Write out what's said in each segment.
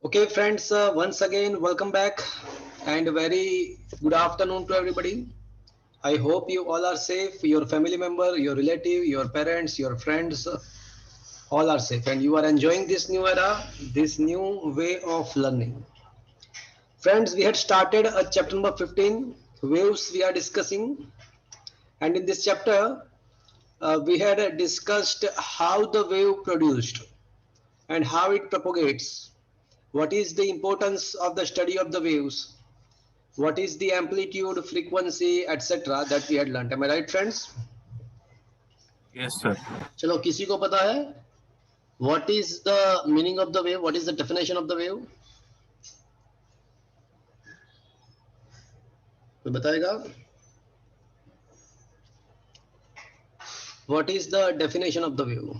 Okay, friends, once again, welcome back and a very good afternoon to everybody. I hope you all are safe, your family member, your relative, your parents, your friends, all are safe and you are enjoying this new era, this new way of learning. Friends, we had started a chapter number 15, waves we are discussing, and in this chapter, we had discussed how the wave produced and how it propagates. What is the importance of the study of the waves? What is the amplitude, frequency, etc. that we had learned? Am I right, friends? Yes, sir. चलो किसी को पता है what is the meaning of the wave? What is the definition of the wave? कोई बताएगा? What is the definition of the wave?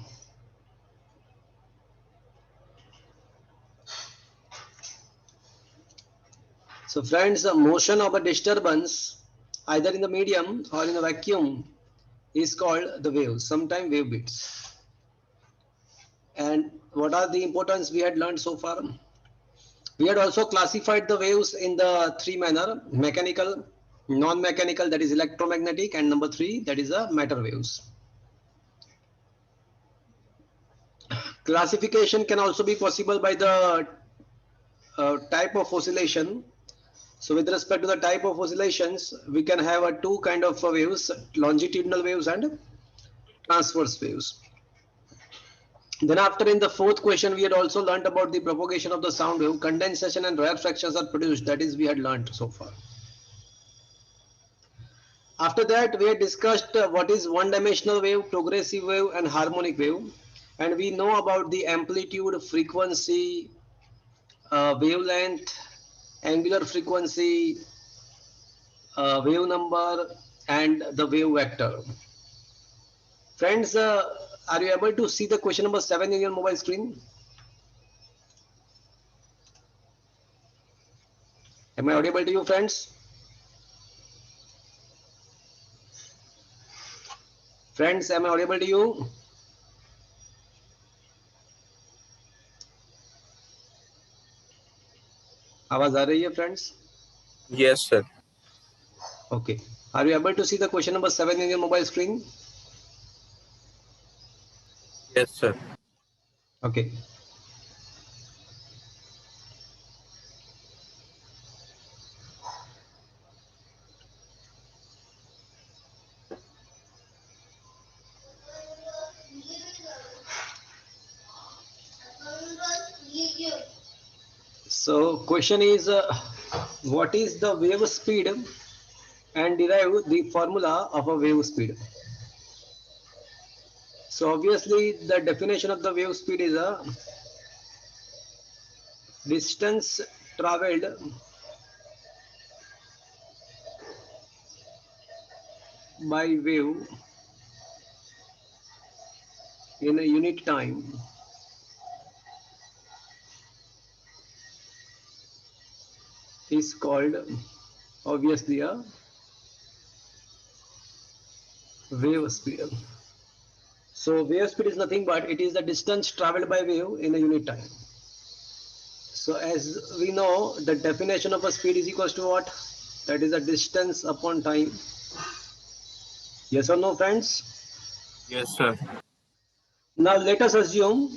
So friends, the motion of a disturbance either in the medium or in a vacuum is called the wave, sometimes wave bits. And what are the importance we had learned so far? We had also classified the waves in the three manner: mechanical, non-mechanical, that is electromagnetic, and number three, that is the matter waves. Classification can also be possible by the type of oscillation. So with respect to the type of oscillations, we can have two kind of waves: longitudinal waves and transverse waves. Then after, in the fourth question, we had also learned about the propagation of the sound wave. Condensation and rarefactions are produced, that is we had learned so far. After that, we had discussed what is one-dimensional wave, progressive wave, and harmonic wave. And we know about the amplitude, frequency, wavelength, angular frequency, wave number, and the wave vector. Friends, are you able to see the question number 7 in your mobile screen? Am I audible to you, friends? Friends, am I audible to you? आवाज आ रही है, friends? Yes, sir. Okay. Are you able to see the question number 7 in your mobile screen? Yes, sir. Okay. So question is, what is the wave speed and derive the formula of a wave speed. So obviously the definition of the wave speed is a distance traveled by wave in a unit time is called obviously a wave speed. So wave speed is nothing but it is the distance traveled by wave in a unit time. So as we know, the definition of a speed is equals to what? That is the distance upon time. Yes or no, friends? Yes, sir. Now let us assume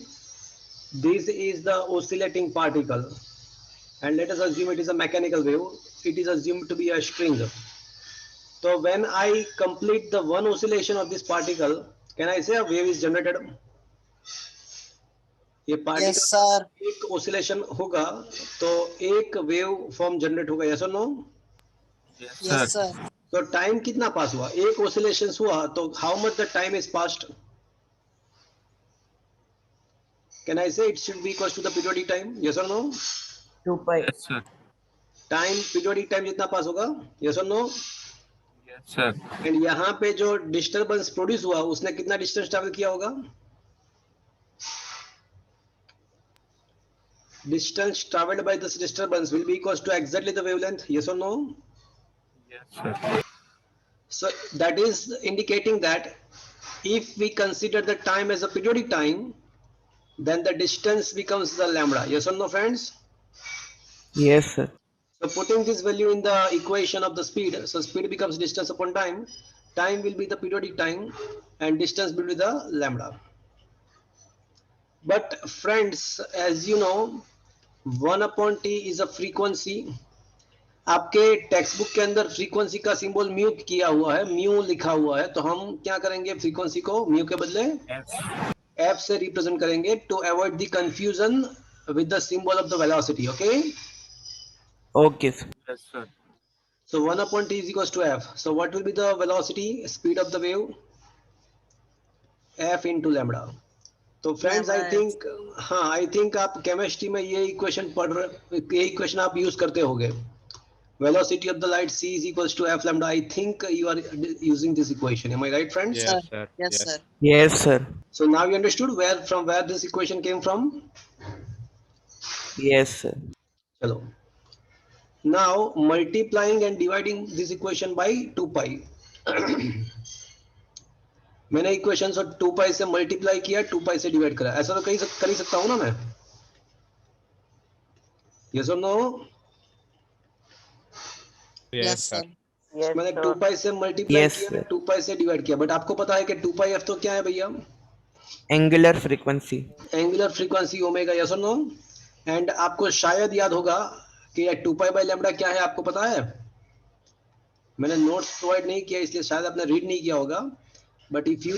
this is the oscillating particle and let us assume it is a mechanical wave. It is assumed to be a string. So when I complete the one oscillation of this particle, can I say a wave is generated? ये Yes, particle sir. एक oscillation होगा तो एक wave form generate होगा. Yes और no? Yes, Yes, sir. sir. तो time कितना pass हुआ? एक oscillation हुआ तो how much the time is passed? Can I say it should be equal to the periodic time? Yes or no? 2 pi. Yes, sir. Time periodic time जितना पास होगा. Yes और no? Yes, sir. And यहाँ पे जो disturbance produce हुआ उसने कितना distance travel किया होगा? Distance traveled by this disturbance will be equals to exactly the wavelength. Yes or no? Yes, sir. So that is indicating that if we consider the time as a periodic time, then the distance becomes the lambda. Yes or no, friends? Yes, sir. So putting this value in the equation of the speed, so speed becomes distance upon time. Time will be the periodic time, and distance will be the lambda. But friends, as you know, 1 upon t is a frequency. आपके text book के अंदर frequency का symbol mu किया हुआ है, mu लिखा हुआ है, तो हम क्या करेंगे, फ्रीक्वेंसी को म्यू के बदले F. एफ से रिप्रेजेंट करेंगे to avoid the confusion with the symbol of the velocity. Okay, Okay, sir. Yes, sir. so 1 upon t is equals to f. So what will be the velocity, speed of the wave? F into lambda. तो friends I think, हाँ I think आप chemistry में ये equation पढ़ रहे, ये equation आप use करते होगे. Velocity of the light c is equals to f lambda. I think you are using this equation. Am I right, friends? Yes, sir. Yes, sir. Yes, sir. So now you understood where from where this equation came from. Yes, sir. Chalo. Now multiplying and dividing this equation by 2 pi. मैंने equation को 2 पाई से multiply किया, 2 पाई से divide करा. ऐसा तो कर ही सकता हूं ना मैं? यस और नो? Yes, sir. मैंने 2 पाई से मल्टीप्लाई Yes, किया, sir. 2 पाई से डिवाइड किया, बट आपको पता है कि 2 पाई एफ तो क्या है भैया? Angular frequency. Angular frequency omega. Yes और नो? एंड आपको शायद याद होगा कि ये 2 पाई बाय लैम्बडा क्या है, आपको पता है? मैंने नोट्स प्रोवाइड नहीं किया इसलिए शायद आपने रीड नहीं किया होगा, but if you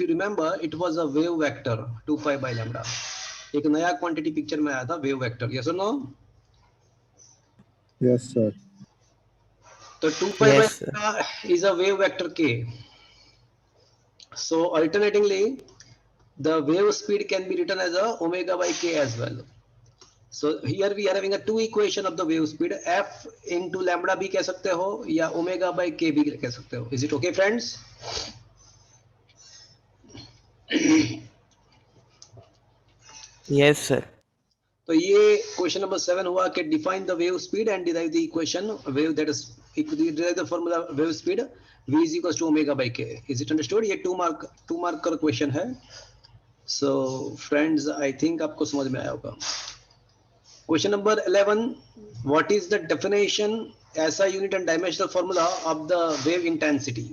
remember it was a wave vector 2 pi by lambda. एक नया क्वांटिटी पिक्चर में आया था, वेव वेक्टर. यस और नो? Yes, sir. तो 2 pi by Yes, sir. Lambda is a wave vector k. So alternatingly the wave speed can be written as a omega by k as well. So here we are having a two equation of the wave speed. F into lambda भी कह सकते हो या omega by k भी कह सकते हो. Is it okay, friends? Yes, sir. तो ये क्वेश्चन नंबर 7 हुआ कि define the wave speed and derive the equation wave that is derive the formula wave speed v is equals to omega by k. Is it understood? ये 2 mark का question है. So friends, I think आपको समझ में आया होगा. Question number 11. What is the definition, SI unit and dimensional formula of the wave intensity?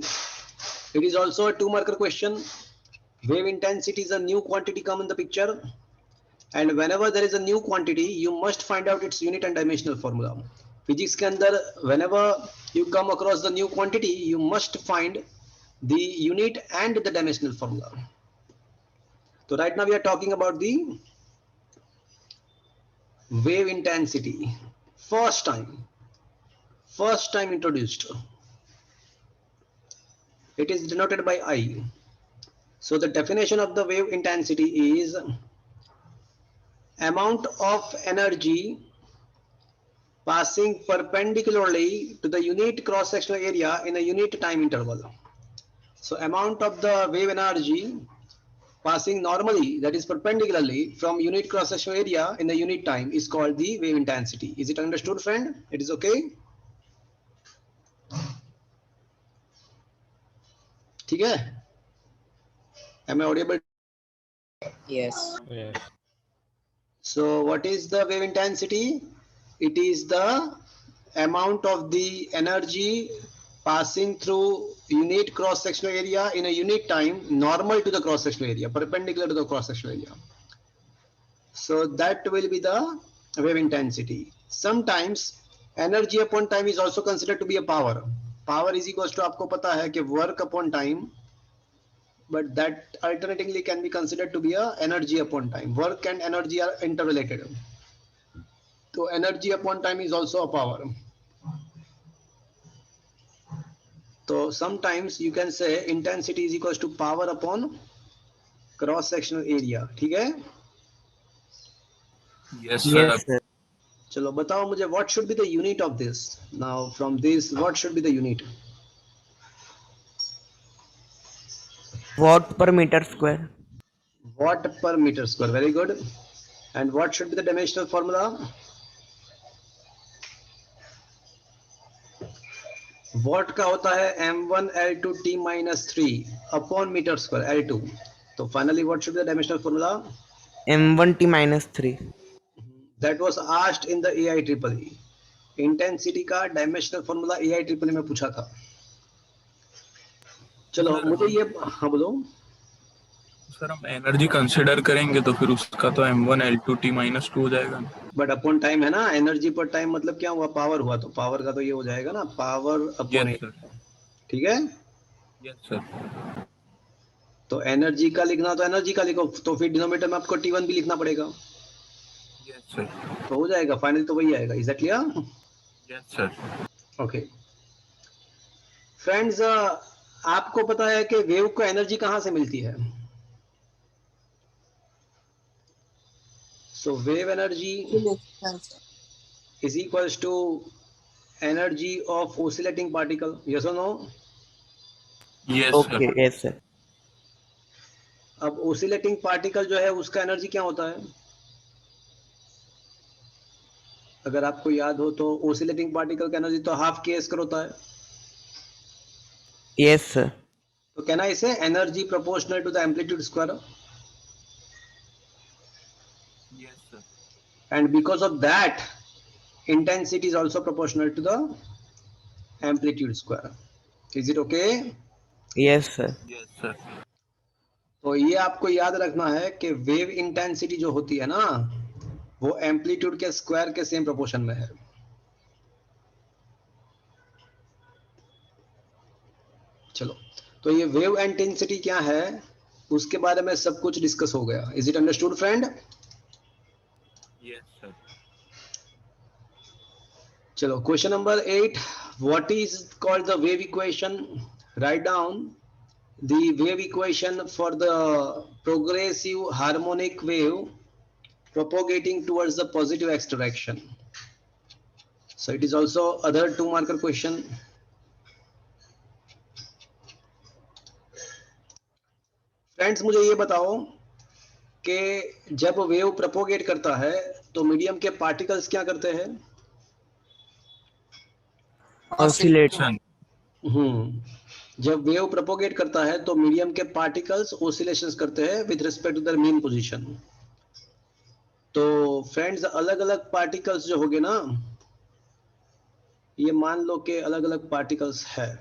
It is also a 2 marker question. Wave intensity is a new quantity come in the picture, and whenever there is a new quantity, you must find out its unit and dimensional formula. Physics के अंदर whenever you come across the new quantity, you must find the unit and the dimensional formula. So right now we are talking about the wave intensity. First time introduced. It is denoted by I. So the definition of the wave intensity is amount of energy passing perpendicularly to the unit cross-sectional area in a unit time interval. So amount of the wave energy passing normally, that is perpendicularly from unit cross-sectional area in the unit time, is called the wave intensity. Is it understood, friend? It is okay? ठीक है? Am I audible? Yes. Yes. So what is the wave intensity? It is the amount of the energy passing through unit cross-sectional area in a unit time normal to the cross-sectional area, perpendicular to the cross-sectional area. So that will be the wave intensity. Sometimes energy upon time is also considered to be a power. Power is equals to, आपको पता है कि work upon time, but that alternatively can be considered to be a energy upon time. Work and energy are interrelated. So energy upon time is also a power. So sometimes you can say intensity is equals to power upon cross sectional area. ठीक है? Yes, sir. Yes, sir. चलो बताओ मुझे, what should be the unit of this? Now from this, what should be the unit? Watt per meter square. Watt per meter square. Very good. And what should be the dimensional formula? Watt का होता है m1 L2 T minus 3 upon meter square L2. तो finally what should be the dimensional formula? M1 T minus 3. That was asked in the AI triple E. Intensity का dimensional formula AI triple E में पूछा था। चलो sir मुझे हम ये, हाँ बोलो। सर हम एनर्जी कंसिडर करेंगे तो फिर उसका तो m1 L2 T - 2 हो जाएगा ना। बट अपॉन टाइम है ना, एनर्जी पर टाइम मतलब क्या हुआ, पावर हुआ, तो पावर का तो ये हो जाएगा ना, पावर अपॉन यस ए। सर। ठीक है, यस सर। तो एनर्जी का लिखना तो एनर्जी का लिखो, तो फिर डिनोमिनेटर में आपको T1 भी लिखना पड़ेगा, यस सर। तो हो जाएगा, फाइनल तो वही आएगा। Is that clear? Yes sir. Okay friends, आपको पता है कि वेव को एनर्जी कहां से मिलती है? So wave energy is equals to energy of oscillating particle, yes or no? Yes Okay, sir. yes, sir. अब oscillating particle जो है उसका एनर्जी क्या होता है? अगर आपको याद हो तो oscillating particle का एनर्जी तो हाफ के स्क्वायर होता है, Yes, sir. तो कहना इसे energy proportional to the amplitude square, yes sir. And because of that intensity is also proportional to the amplitude square. Is it okay? Yes, sir. Yes sir. तो ये आपको याद रखना है कि वेव इंटेंसिटी जो होती है ना, वो एम्पलीट्यूड के स्क्वायर के सेम प्रोपोर्शन में है। चलो, तो ये वेव इंटेंसिटी क्या है उसके बारे में सब कुछ डिस्कस हो गया। Is it understood friend? Yes sir. चलो question number 8, what is called the wave equation? Write down the wave equation for the progressive harmonic wave propagating towards the positive x direction. So it is also other 2 marker question. Friends मुझे ये बताओ कि जब wave propagate करता है तो medium के particles क्या करते हैं? Oscillate. जब वेव प्रोपोगेट करता है तो मीडियम के पार्टिकल्स ऑसिलेशंस करते हैं with respect to their mean position. तो फ्रेंड्स अलग अलग पार्टिकल्स जो होंगे ना, ये मान लो कि अलग अलग पार्टिकल्स है।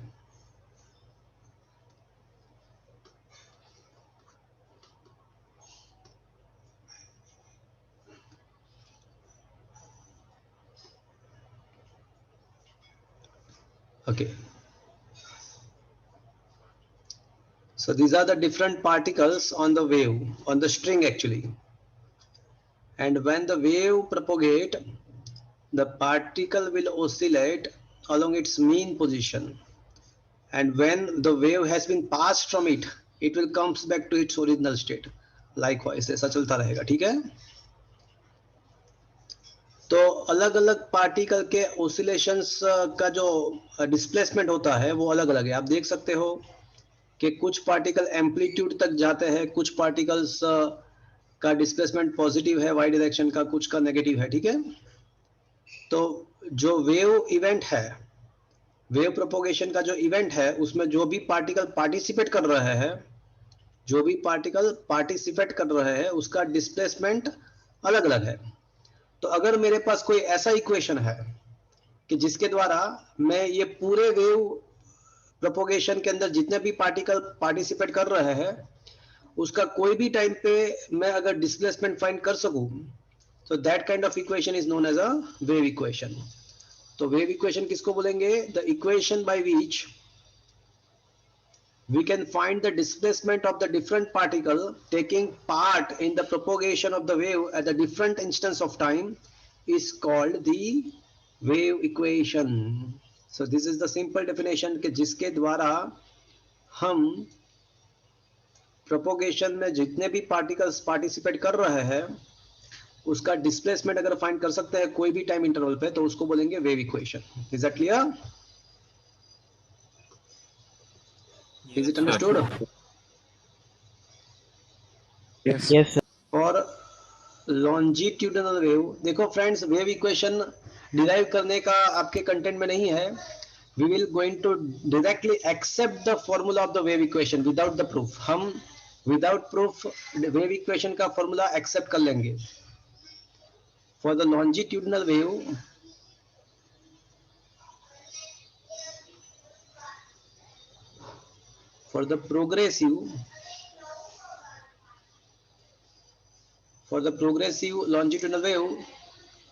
Okay, so these are the different particles on the wave, on the string actually, and when the wave propagate, the particle will oscillate along its mean position, and when the wave has been passed from it, it will comes back to its original state. Likewise ऐसा चलता रहेगा, ठीक है? तो अलग अलग particle के oscillations का जो डिस्प्लेसमेंट होता है वो अलग अलग है। आप देख सकते हो कि कुछ पार्टिकल एम्पलीट्यूड तक जाते हैं, कुछ पार्टिकल्स का डिस्प्लेसमेंट पॉजिटिव है वाई डायरेक्शन का, कुछ का नेगेटिव है, ठीक है? तो जो वेव इवेंट है, वेव प्रोपोगेशन का जो इवेंट है, उसमें जो भी पार्टिकल पार्टिसिपेट कर रहे हैं, जो भी पार्टिकल पार्टिसिपेट कर रहे हैं उसका डिस्प्लेसमेंट अलग अलग है। तो अगर मेरे पास कोई ऐसा इक्वेशन है कि जिसके द्वारा मैं ये पूरे वेव प्रोपोगेशन के अंदर जितने भी पार्टिकल पार्टिसिपेट कर रहे हैं उसका कोई भी टाइम पे मैं अगर डिस्प्लेसमेंट फाइंड कर सकूं, तो that kind of equation is known as a wave equation. तो वेव इक्वेशन किसको बोलेंगे? The equation by which we can find the displacement of the different particle taking part in the propagation of the wave at the different instance of time is called the wave equation. So this is the simple definition कि जिसके द्वारा हम propagation में जितने भी particles participate कर रहे हैं उसका displacement अगर find कर सकते हैं कोई भी time interval पे, तो उसको बोलेंगे wave equation. Is that clear? Is it understood? Yes. Yes, sir. और लॉन्जिट्यूडनल वेव, देखो फ्रेंड्स वेव इक्वेशन डिराइव करने का आपके कंटेंट में नहीं है। We will going to directly accept the formula of the wave equation without the proof. हम without proof wave equation का फॉर्मूला एक्सेप्ट कर लेंगे। For the longitudinal wave, for the progressive longitudinal wave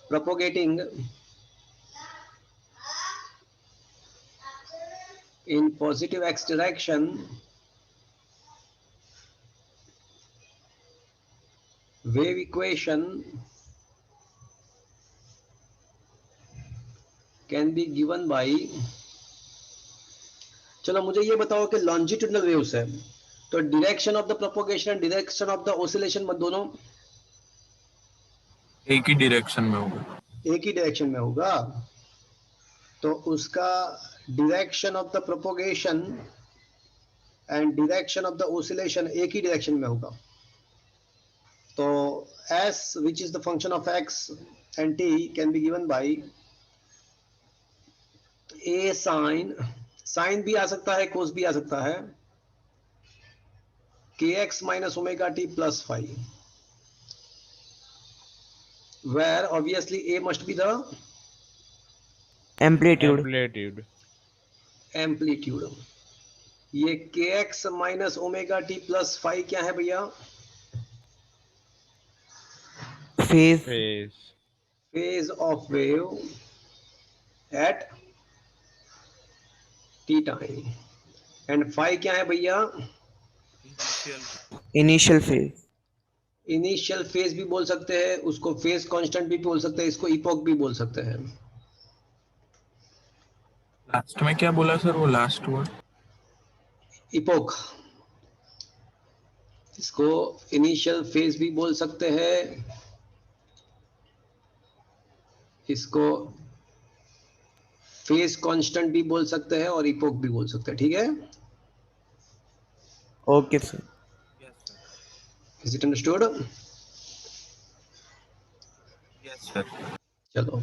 propagating in positive x direction, wave equation can be given by, चलो मुझे ये बताओ कि longitudinal waves है तो direction of the propagation direction of the oscillation दोनों एक ही डायरेक्शन में होगा। एक ही डायरेक्शन में होगा, तो उसका direction of the propagation and direction of the oscillation एक ही डायरेक्शन में होगा। तो s which is the function of x and t can be given by a sin भी आ सकता है, cos भी आ सकता है, kx minus omega t plus phi, where obviously a must be the amplitude. ये kx minus omega t plus phi क्या है भैया? phase of wave at t time, and phi क्या है भैया? Initial phase. इनिशियल फेज भी बोल सकते हैं उसको, फेज कांस्टेंट भी बोल सकते हैं इसको, इपोक भी बोल सकते हैं। लास्ट में क्या बोला सर, वो लास्ट वर्ड? इपोक, इसको इनिशियल फेज भी बोल सकते हैं, इसको फेज कांस्टेंट भी बोल सकते हैं और इपोक भी बोल सकते हैं। ठीक है, Okay, sir. Is it understood? Yes sir. चलो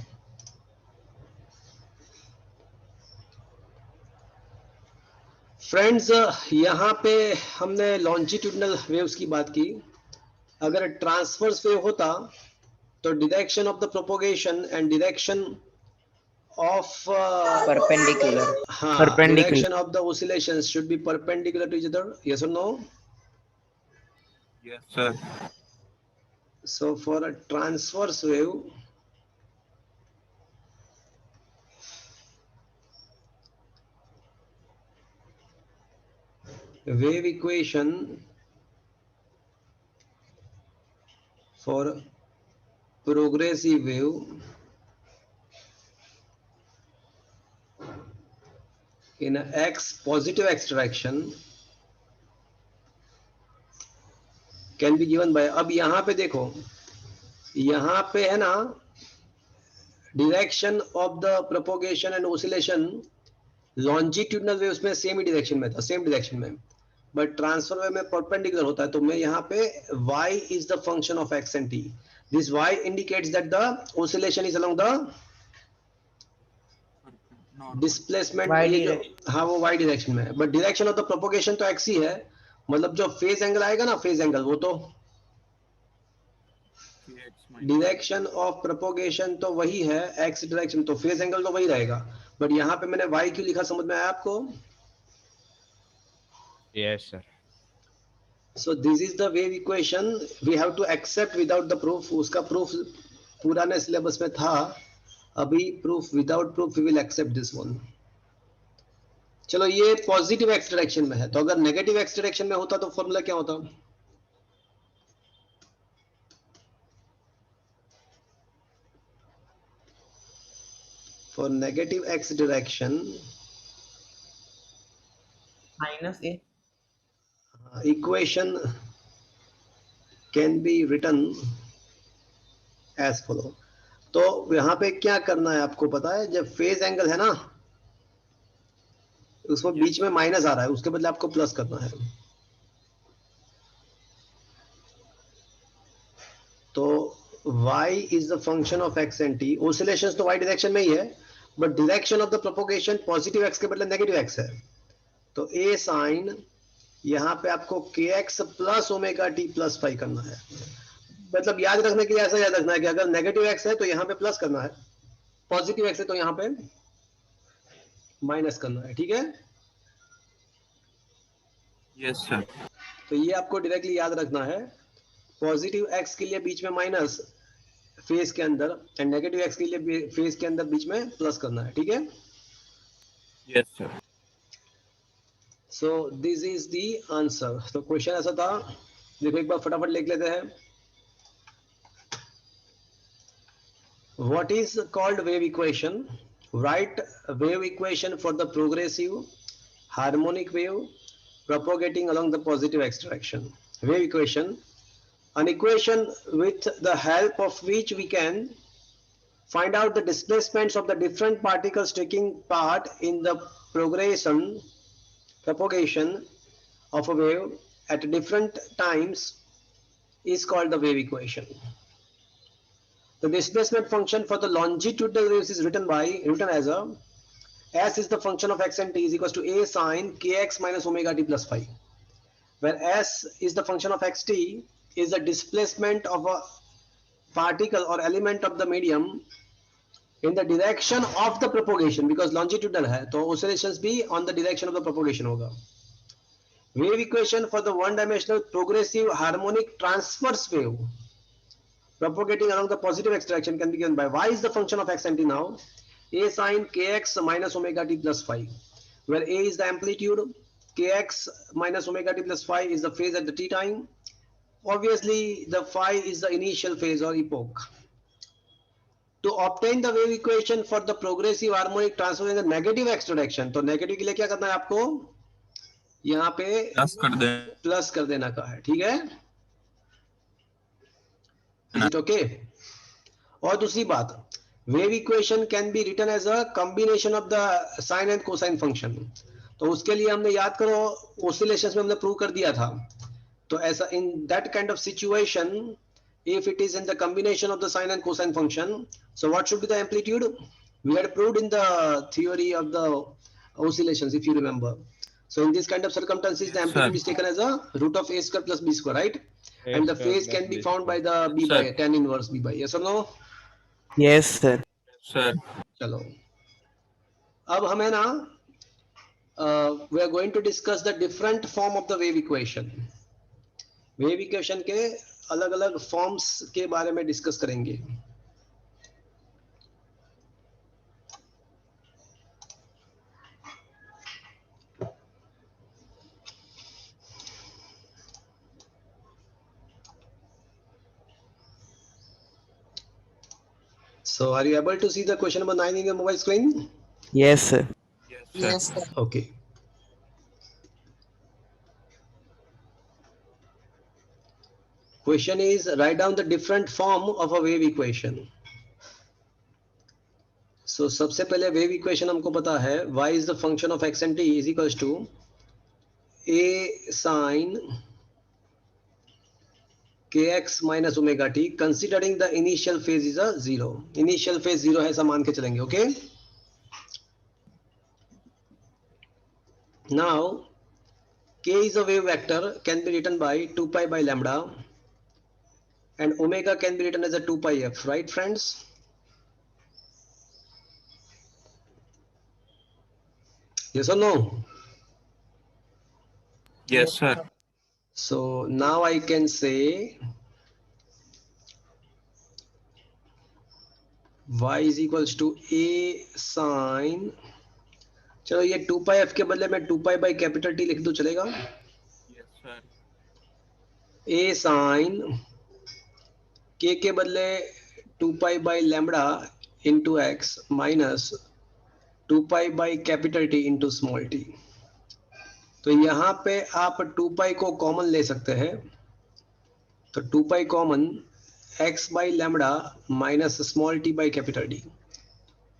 फ्रेंड्स, यहाँ पे हमने लॉन्जिट्यूडनल वेव्स की बात की। अगर ट्रांसवर्स वेव होता तो direction of the propagation and direction of Perpendicular. हाँ, Perpendicular. Direction of the oscillations should be perpendicular to each other, yes और no? Yes sir. So for a transverse wave, wave equation for progressive wave in a x positive x direction can be given by, अब यहाँ पे देखो, यहाँ पे है ना direction of the propagation and oscillation longitudinal waves में same ही direction में था, सेम डायरेक्शन में, बट ट्रांसफर वेव में परपेंडिकुलर होता है। तो मैं यहाँ पे y is the function of x and t, this y indicates that the oscillation is along the displacement, हाँ वो y डायरेक्शन में है, but direction of the propagation तो x ही है, मतलब जो फेज एंगल आएगा ना, फेज एंगल, वो तो डायरेक्शन ऑफ प्रोपोगेशन तो वही है x डायरेक्शन, तो फेज एंगल तो वही रहेगा, बट यहाँ पे मैंने y क्यों लिखा, समझ में आया आपको? Yes, sir. So this is the wave equation we have to accept without the proof. उसका proof पुराने सिलेबस में था, अभी proof without proof we will accept this one. चलो ये पॉजिटिव एक्स डायरेक्शन में है, तो अगर नेगेटिव एक्स डायरेक्शन में होता तो फॉर्मूला क्या होता? For negative x direction, Minus A. equation can be written as follow. तो यहाँ पे क्या करना है आपको पता है, जब फेज एंगल है ना उसमें बीच में माइनस आ रहा है, उसके बदले आपको प्लस करना है। तो y is the function of x and t, oscillations तो y डायरेक्शन में ही है, but direction of the propagation positive x के बदले नेगेटिव x है, तो a साइन यहाँ पे आपको kx plus omega t plus phi करना है। मतलब याद रखने के लिए ऐसा याद रखना है कि अगर नेगेटिव एक्स है तो यहाँ पे प्लस करना है, पॉजिटिव एक्स है तो यहाँ पे माइनस करना है, ठीक है। Yes sir. तो ये आपको डायरेक्टली याद रखना है, पॉजिटिव एक्स के लिए बीच में माइनस फेस के अंदर, एंड नेगेटिव एक्स के लिए फेस के अंदर बीच में प्लस करना है, ठीक है। Yes sir. So this is the answer. तो क्वेश्चन ऐसा था, देखो एक बार फटाफट लिख लेते हैं। What is called wave equation? Write wave equation for the progressive harmonic wave propagating along the positive x direction. Wave equation, an equation with the help of which we can find out the displacements of the different particles taking part in the propagation of a wave at different times is called the wave equation. The displacement function for the longitudinal waves is written as a S is the function of x and t is equals to a sine kx minus omega t plus phi, where S is the function of xt is the displacement of a particle or element of the medium in the direction of the propagation, because longitudinal है तो oscillations भी on the direction of the propagation होगा. Wave equation for the one dimensional progressive harmonic transverse wave propagating along the positive x direction can be given by y is the function of x and t now, a sine kx minus omega t plus phi, where a is the amplitude, kx minus omega t plus phi is the phase at the t time. Obviously the phi is the initial phase or epoch. To obtain the wave equation for the progressive harmonic transfer in the negative x direction, तो negative के लिए क्या करना है आपको, यहाँ पे plus कर दे। प्लस कर देना का है, ठीक है। Is it okay? और दूसरी बात, wave equation can be written as a combination of the sine and cosine function. तो उसके लिए हमने याद करो ऑसिलेशंस में हमने प्रूव कर दिया था। तो ऐसा in that kind of situation, if it is in the combination of the sine and cosine function, so what should be the amplitude? We had proved in the theory of the oscillations, if you remember. So in this kind of circumstances, the amplitude is taken as a root of a square plus b square, right? And the phase can be found by the b by tan inverse b by, yes or no? Yes, sir. Sir चलो अब हमें ना we are going to discuss the different form of the wave equation. Wave इक्वेशन के अलग अलग forms के बारे में डिस्कस करेंगे। So are you able to see the question number 9 in your mobile screen? Yes, sir. Yes sir. Okay. Question is, write down the different form of a wave equation. So सबसे पहले wave equation हमको पता है y is the function of x and t is equals to a sin kx minus omega t, considering the initial phase is a 0. Initial phase 0 है, ऐसा मान के चलेंगे, okay? Now k is a wave vector, can be written by 2 pi by lambda, and omega can be written as a 2 pi f, right friends? Yes or no? Yes sir. So now I can say y is equals to a sin, चलो ये 2 pi f के बदले में 2 pi by capital T लिख दूं, चलेगा? Yes sir. a sin k के बदले 2 pi by lambda into x minus 2 pi by capital T into small t. तो यहाँ पे आप 2 pi को कॉमन ले सकते हैं, तो 2 pi common, x by lambda minus small t by capital D.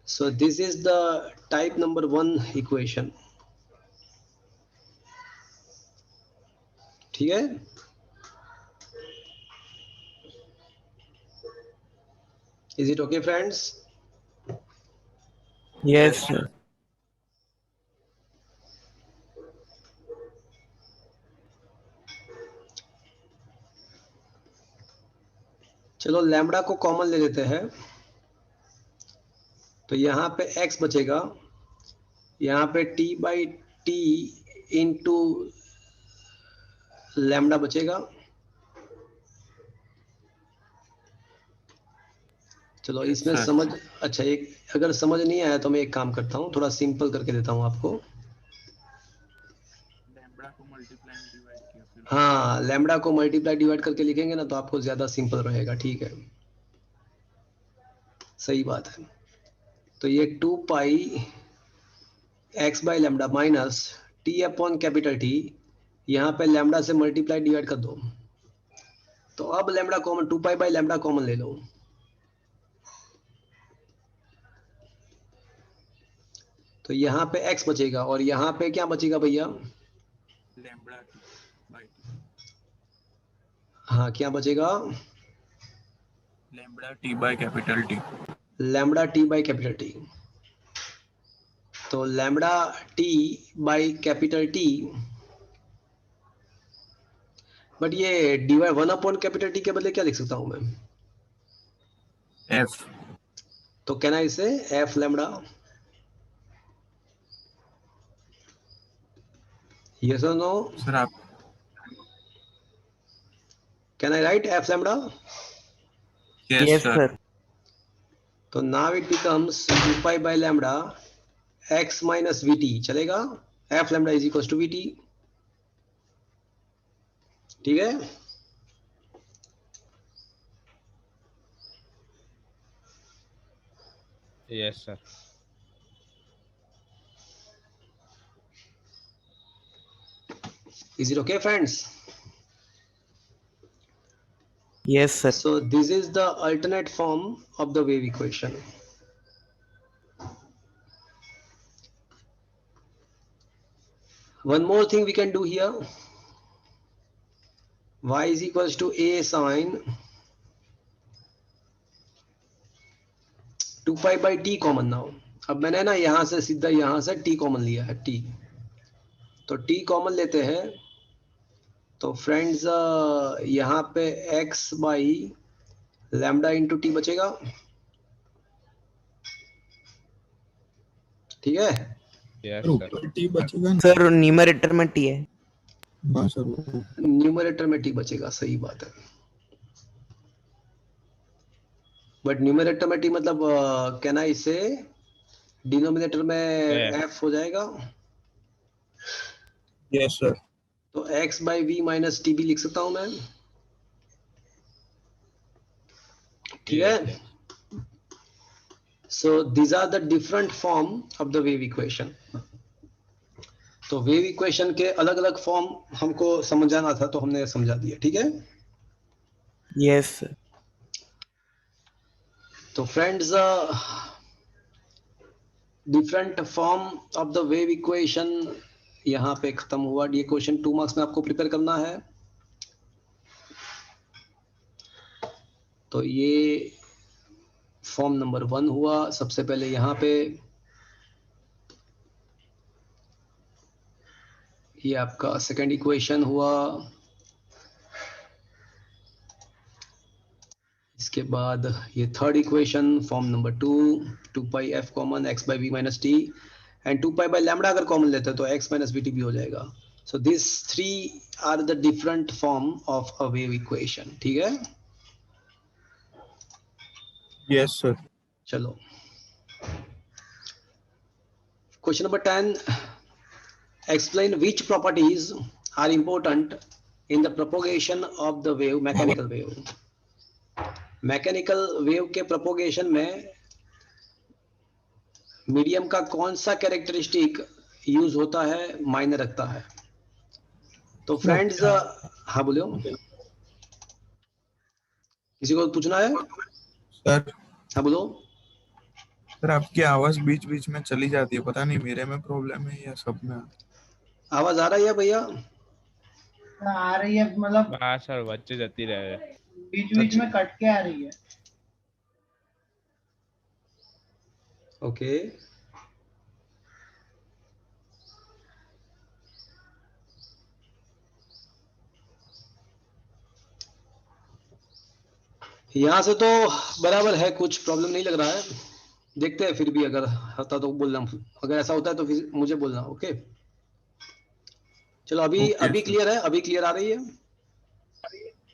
So this is the type number 1 equation, ठीक है। Is it okay friends? Yes, sir. चलो लैम्बडा को कॉमन ले लेते हैं, तो यहाँ पे x बचेगा, यहाँ पे t by T into lambda बचेगा। चलो यस इसमें सर। समझ, अच्छा एक अगर समझ नहीं आया तो मैं एक काम करता हूँ, थोड़ा सिंपल करके देता हूँ आपको। लैम्बडा को मल्टीप्लाई डिवाइड किया फिर। हाँ, लैम्बडा को मल्टीप्लाई डिवाइड करके लिखेंगे ना तो आपको ज्यादा सिंपल रहेगा। ठीक है, सही बात है। तो ये 2 pi X by lambda minus T upon capital T, यहाँ पे लैम्बडा से मल्टीप्लाई डिवाइड कर दो, तो अब lambda common, 2 pi by lambda common ले लो, तो यहाँ पे x बचेगा और यहाँ पे क्या बचेगा भैया? Lambda T by T. हाँ, क्या बचेगा? Lambda T by capital T. Lambda T by capital T. तो lambda T by capital T, but ये डिवाइड 1 अपॉन कैपिटल टी के बदले क्या लिख सकता हूं मैं? एफ। तो कहना इसे एफ लैम्बडा, यस और नो? सर आप। Can I write F lambda? Yes Yes, sir. sir. तो now it becomes 2 pi by lambda X minus V T, चलेगा? F lambda is equal to V T. ठीक है, Yes, sir. Is it okay friends? Yes, sir. So this is the alternate form of the wave equation. One more thing we can do here. Y is equals to a sine 2 pi by t common now. अब मैंने ना यहां से सीधा यहां से t common लिया है, t, तो t कॉमन लेते हैं, तो फ्रेंड्स यहाँ पे x by lambda into T बचेगा। ठीक है, Yes, सर sir. ऊपर टी बचेगा ना? सर न्यूमरेटर में टी है। हाँ सर। न्यूमरेटर में t बचेगा, सही बात है, बट न्यूमरेटर में t मतलब कहना इसे डिनोमिनेटर में F. f हो जाएगा, यस सर। तो x by V minus T भी लिख सकता हूं मैं। ठीक Yes, है, yes. So these are the different form of the wave equation. तो वेव इक्वेशन के अलग अलग फॉर्म हमको समझाना था, तो हमने समझा दिया। ठीक है, Yes, sir. तो friends different form of the wave equation यहाँ पे खत्म हुआ। ये क्वेश्चन 2 मार्क्स में आपको प्रिपेयर करना है। तो ये फॉर्म नंबर 1 हुआ। सबसे पहले यहाँ पे ये आपका सेकंड इक्वेशन हुआ, इसके बाद ये third equation form number 2, 2 pi F common X by V minus T, and 2 pi by lambda अगर कॉमन लेते हैं तो एक्स माइनस वी टी भी हो जाएगा। So this 3 are the different form of a wave equation. ठीक है, yes sir. चलो question number 10, explain which properties are important in the propagation of the wave, mechanical wave। Mechanical wave के propagation में medium का कौन सा characteristic use होता है, मायने रखता है? तो फ्रेंड्स हाँ बोलो, किसी को पूछना है? सर हाँ बोलो। सर आपकी आवाज बीच बीच में चली जाती है, पता नहीं मेरे में प्रॉब्लम है या सब में। आवाज आ रही है भैया? आ रही है, मतलब हाँ सर, बच्चे जाती रहे। बीच बीच में कट के आ रही है। ओके, यहाँ से तो बराबर है, कुछ प्रॉब्लम नहीं लग रहा है। देखते हैं, फिर भी अगर होता तो बोलना, अगर ऐसा होता है तो फिर मुझे बोलना। ओके चलो, अभी Okay, अभी sir. क्लियर है, अभी क्लियर आ रही है।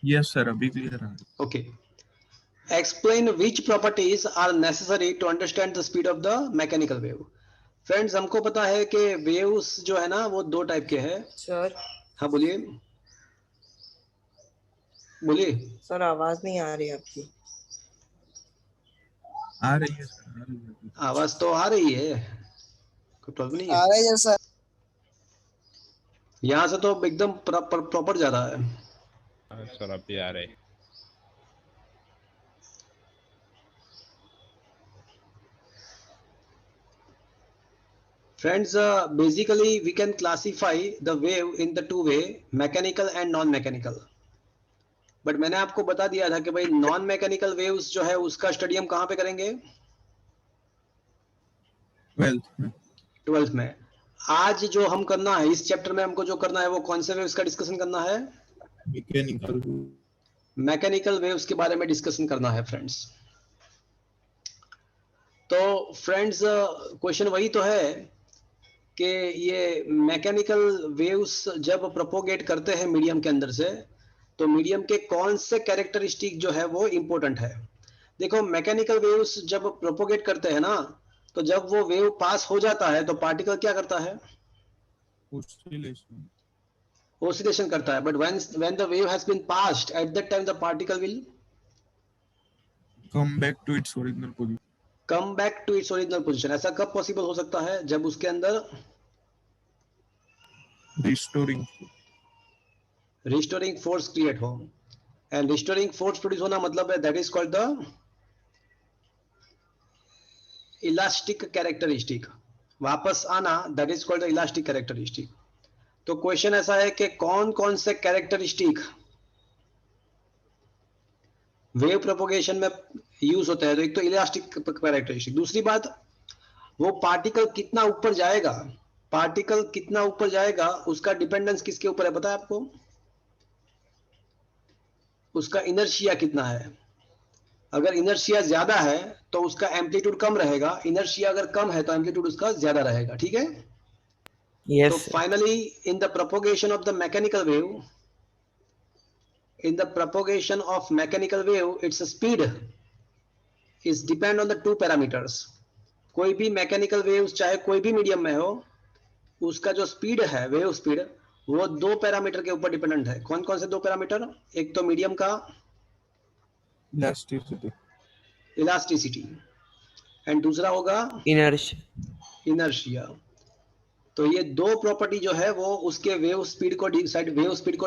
Yes, sir. अभी clear है. Okay, explain which properties are necessary to understand the speed of the mechanical wave. Friends, हमको पता है कि वेव्स जो है ना वो दो टाइप के हैं। सर हाँ बोलिए, बोलिए। सर आवाज नहीं आ रही आपकी। आ रही है sir, आ रही है. आवाज तो आ रही है, कोई प्रॉब्लम नहीं आ है। रही है सर। यहाँ से तो एकदम प्रॉपर जा रहा है। हाँ सर अभी आ रहे। Friends, basically we can classify the wave in the two way, mechanical and non-mechanical. But मैंने आपको बता दिया था कि भाई नॉन मैकेनिकल वेव्स जो है उसका स्टडी हम कहाँ पे करेंगे? 12th में. 12th में। आज जो हम करना है इस चैप्टर में, हमको जो करना है वो कौन से वेव्स का डिस्कशन करना है? Mechanical. मैकेनिकल वेव्स के बारे में डिस्कशन करना है फ्रेंड्स। तो फ्रेंड्स, क्वेश्चन वही तो है कि ये मैकेनिकल वेव्स जब प्रोपोगेट करते हैं मीडियम के अंदर से, तो मीडियम के कौन से कैरेक्टरिस्टिक जो है वो इंपॉर्टेंट है। देखो, मैकेनिकल वेव्स जब प्रोपोगेट करते हैं ना, तो जब वो वेव पास हो जाता है तो पार्टिकल क्या करता है? Oscillation. ओसिलेशन करता है। But when the wave has been passed, at that time the particle will Come back to its original position. Come back to its original position. ऐसा कब पॉसिबल हो सकता है? जब उसके अंदर Restoring. रिस्टोरिंग फोर्स क्रिएट हो। एंड रिस्टोरिंग फोर्स प्रोड्यूस होना मतलब है that is called the elastic characteristic. वापस आना, that is called the elastic characteristic. तो क्वेश्चन ऐसा है कि कौन कौन से कैरेक्टरिस्टिक वेव प्रोपोगेशन में यूज होता है? तो एक तो इलास्टिक कैरेक्टरिस्टिक, दूसरी बात वो पार्टिकल कितना ऊपर जाएगा। पार्टिकल कितना ऊपर जाएगा उसका डिपेंडेंस किसके ऊपर है पता है आपको? उसका इनर्शिया कितना है। अगर इनर्शिया ज्यादा है तो उसका एम्पलीट्यूड कम रहेगा, इनर्शिया अगर कम है तो एम्पलीट्यूड उसका ज्यादा रहेगा। ठीक है। Yes, तो sir. Finally in the propagation of the mechanical wave, in the propagation of mechanical wave, its speed is depend on the two parameters. कोई भी मैकेनिकल वेव चाहे कोई भी मीडियम में हो, उसका जो स्पीड है, वेव स्पीड, वो दो पैरामीटर के ऊपर डिपेंडेंट है। कौन कौन से दो पैरामीटर? एक तो मीडियम का Elasticity. इलास्टिसिटी एंड दूसरा होगा Inertia. इनर्शिया। तो ये दो प्रॉपर्टी जो है वो उसके वेव स्पीड को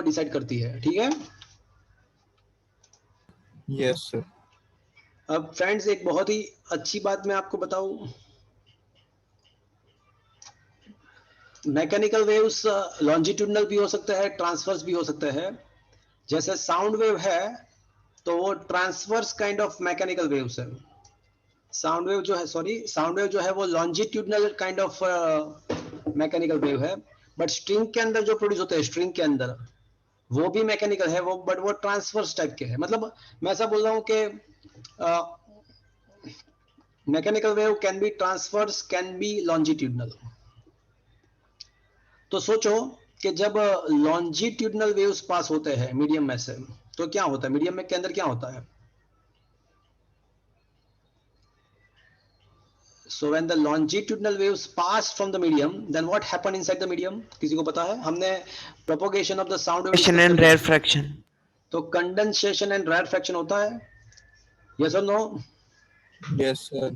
डिसाइड करती है। ठीक है। Yes, sir. अब फ्रेंड्स, एक बहुत ही अच्छी बात मैं आपको बताऊं, मैकेनिकल वेव्स लॉन्जिट्यूडनल भी हो सकते हैं, ट्रांसवर्स भी हो सकते हैं। जैसे साउंड वेव है तो वो transverse kind of mechanical waves है। साउंड वेव जो है वो longitudinal kind of mechanical wave है। बट स्ट्रिंग के अंदर जो प्रोड्यूस होते हैं, स्ट्रिंग के अंदर, वो भी मैकेनिकल है, वो बट वो ट्रांसवर्स टाइप के है। मतलब मैं ऐसा बोल रहा हूँ कि mechanical wave can be transverse, can be longitudinal. तो सोचो कि जब लॉन्जिट्यूडनल वेव्स पास होते हैं मीडियम में से, तो क्या होता है मीडियम में के अंदर क्या होता है? So when the longitudinal waves pass from the medium, then what happen inside the medium? किसी को पता है? हमने propagation of the sound wave Fraction discuss and कर लिया। rarefaction. तो कंडेंसेशन एंड rarefaction होता है, यस और नो? Yes, sir.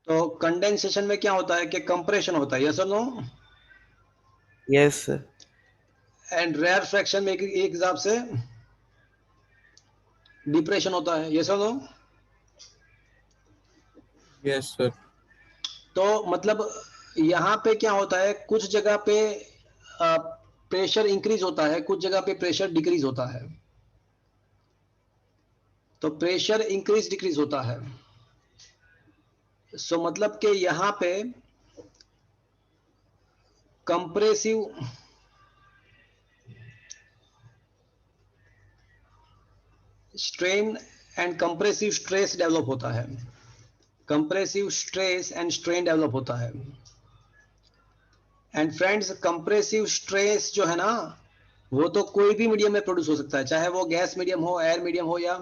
तो कंडेंसेशन में क्या होता है कि कंप्रेशन होता है, यस और no? Yes, sir. And rarefaction में एक हिसाब से डिप्रेशन होता है, यस और नो? Yes, sir. तो मतलब यहाँ पे क्या होता है, कुछ जगह पे प्रेशर इंक्रीज होता है, कुछ जगह पे प्रेशर डिक्रीज होता है। तो प्रेशर इंक्रीज डिक्रीज होता है। सो मतलब कि यहाँ पे compressive strain and compressive stress develop होता है, compressive stress and strain develop होता है। एंड फ्रेंड्स, कंप्रेसिव स्ट्रेस जो है ना, वो तो कोई भी मीडियम में प्रोड्यूस हो सकता है, चाहे वो गैस मीडियम हो, एयर मीडियम हो, या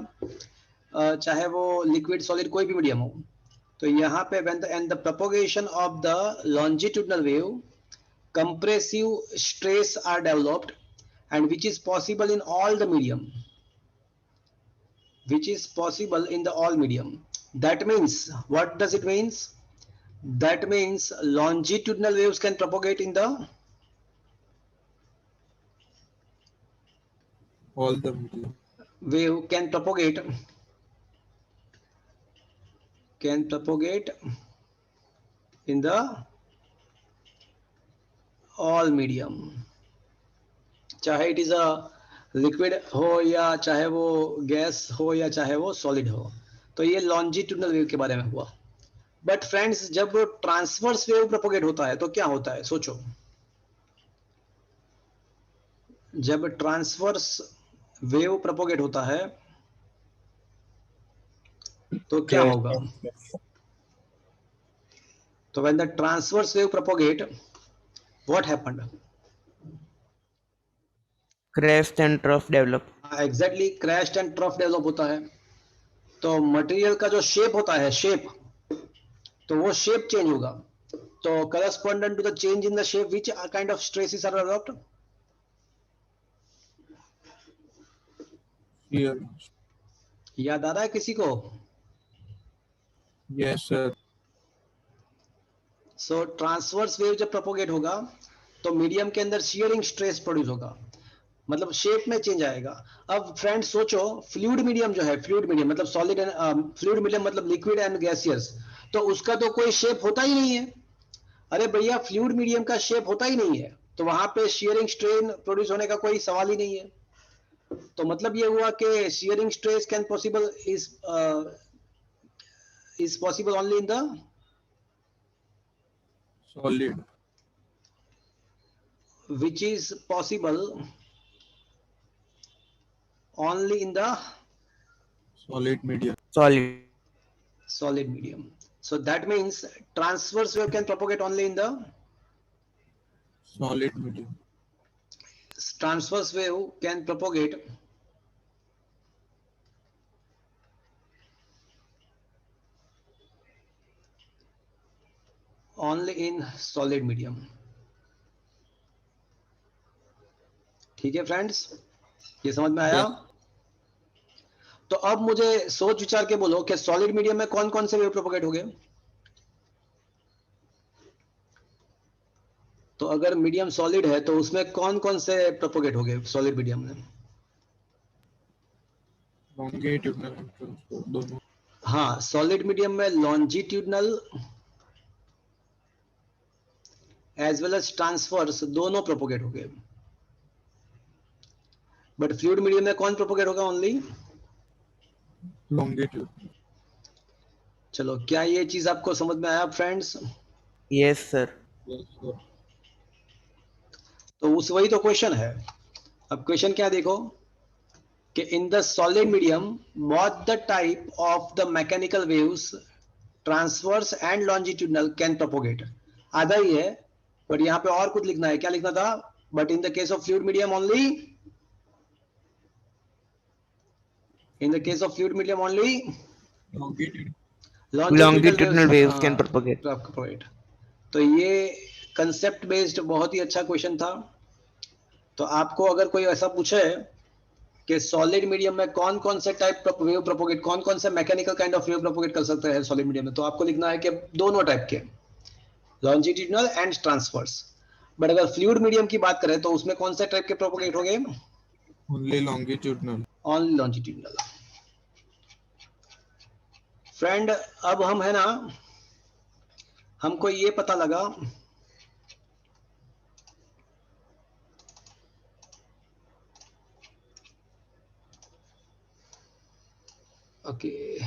चाहे वो लिक्विड सॉलिड कोई भी मीडियम हो। तो यहाँ पे when the and the propagation of the longitudinal wave, compressive stress are developed, and which is possible in all the medium, which is possible in the all medium. That means, what does it means? That means longitudinal waves can propagate in the all the medium. wave can propagate in the all medium, चाहे it is a liquid हो, या चाहे वो gas हो, या चाहे वो solid हो। तो ये लॉन्जिट्यूडनल वेव के बारे में हुआ। बट फ्रेंड्स, जब ट्रांसवर्स वेव प्रोपोगेट होता है तो क्या होता है, सोचो। जब ट्रांसवर्स वेव प्रोपोगेट होता है तो क्या होगा? तो when the transverse wave propagate, what happened? Crest and trough develop. Exactly, crash and trough develop होता है। तो मटेरियल का जो शेप होता है, शेप, तो वो शेप चेंज होगा। तो correspondent to the change in the shape, which kind of stresses are developed? Here. याद आ रहा है किसी को? Yes, sir. So transverse wave जब प्रोपोगेट होगा तो मीडियम के अंदर शियरिंग स्ट्रेस प्रोड्यूस होगा, मतलब शेप में चेंज आएगा। अब फ्रेंड सोचो, फ्लूइड मीडियम जो है, फ्लूइड मीडियम मतलब सॉलिड एंड फ्लूइड मीडियम मतलब लिक्विड एंड गैसियस, तो उसका तो कोई शेप होता ही नहीं है। अरे भैया, फ्लूइड मीडियम का शेप होता ही नहीं है, तो वहां पे शियरिंग स्ट्रेन प्रोड्यूस होने का कोई सवाल ही नहीं है। तो मतलब ये हुआ कि shearing stress can possible is possible only in the Solid. which is possible only in the Solid medium. Solid. solid medium. So that means transverse wave can propagate only in the Solid medium. transverse wave can propagate only in solid medium. ठीक है friends, ये समझ में आया? तो अब मुझे सोच विचार के बोलो कि सॉलिड मीडियम में कौन कौन से वेव प्रोपोगेट हो गए। तो अगर मीडियम सॉलिड है तो उसमें कौन कौन से प्रोपोगेट हो गए सॉलिड मीडियम में? Longitudinal and transverse, दोनों. हाँ, सॉलिड मीडियम में longitudinal as well as transverse दोनों प्रोपोगेट हो गए। बट फ्लूइड मीडियम में कौन प्रोपोगेट होगा? Only Longitude. चलो, क्या ये चीज आपको समझ में आया friends? Yes, sir. Yes, sir. तो उस वही तो क्वेश्चन है। अब क्वेश्चन क्या देखो कि in the solid medium both the type of the mechanical waves transverse and longitudinal can propagate. आधा ही है, बट यहाँ पे और कुछ लिखना है। क्या लिखना था? But in the case of fluid medium only, in the case of fluid medium only Longitude. Longitudinal waves can propagate. propagate। तो ये कंसेप्ट बेस्ड बहुत ही अच्छा क्वेश्चन था। तो आपको अगर कोई ऐसा पूछे कि सॉलिड मीडियम में कौन कौन से टाइप वेव प्रोपोगेट, कौन कौन से mechanical kind of wave propagate कर सकते हैं सॉलिड मीडियम में, तो आपको लिखना है कि दोनों टाइप के, लॉन्जिट्यूडनल एंड ट्रांसवर्स। बट अगर फ्लूइड मीडियम की बात करें तो उसमें कौन से टाइप के प्रोपोगेट हो गए? Only longitudinal. Only longitudinal. Friend, अब हम है ना, हमको ये पता लगा ओके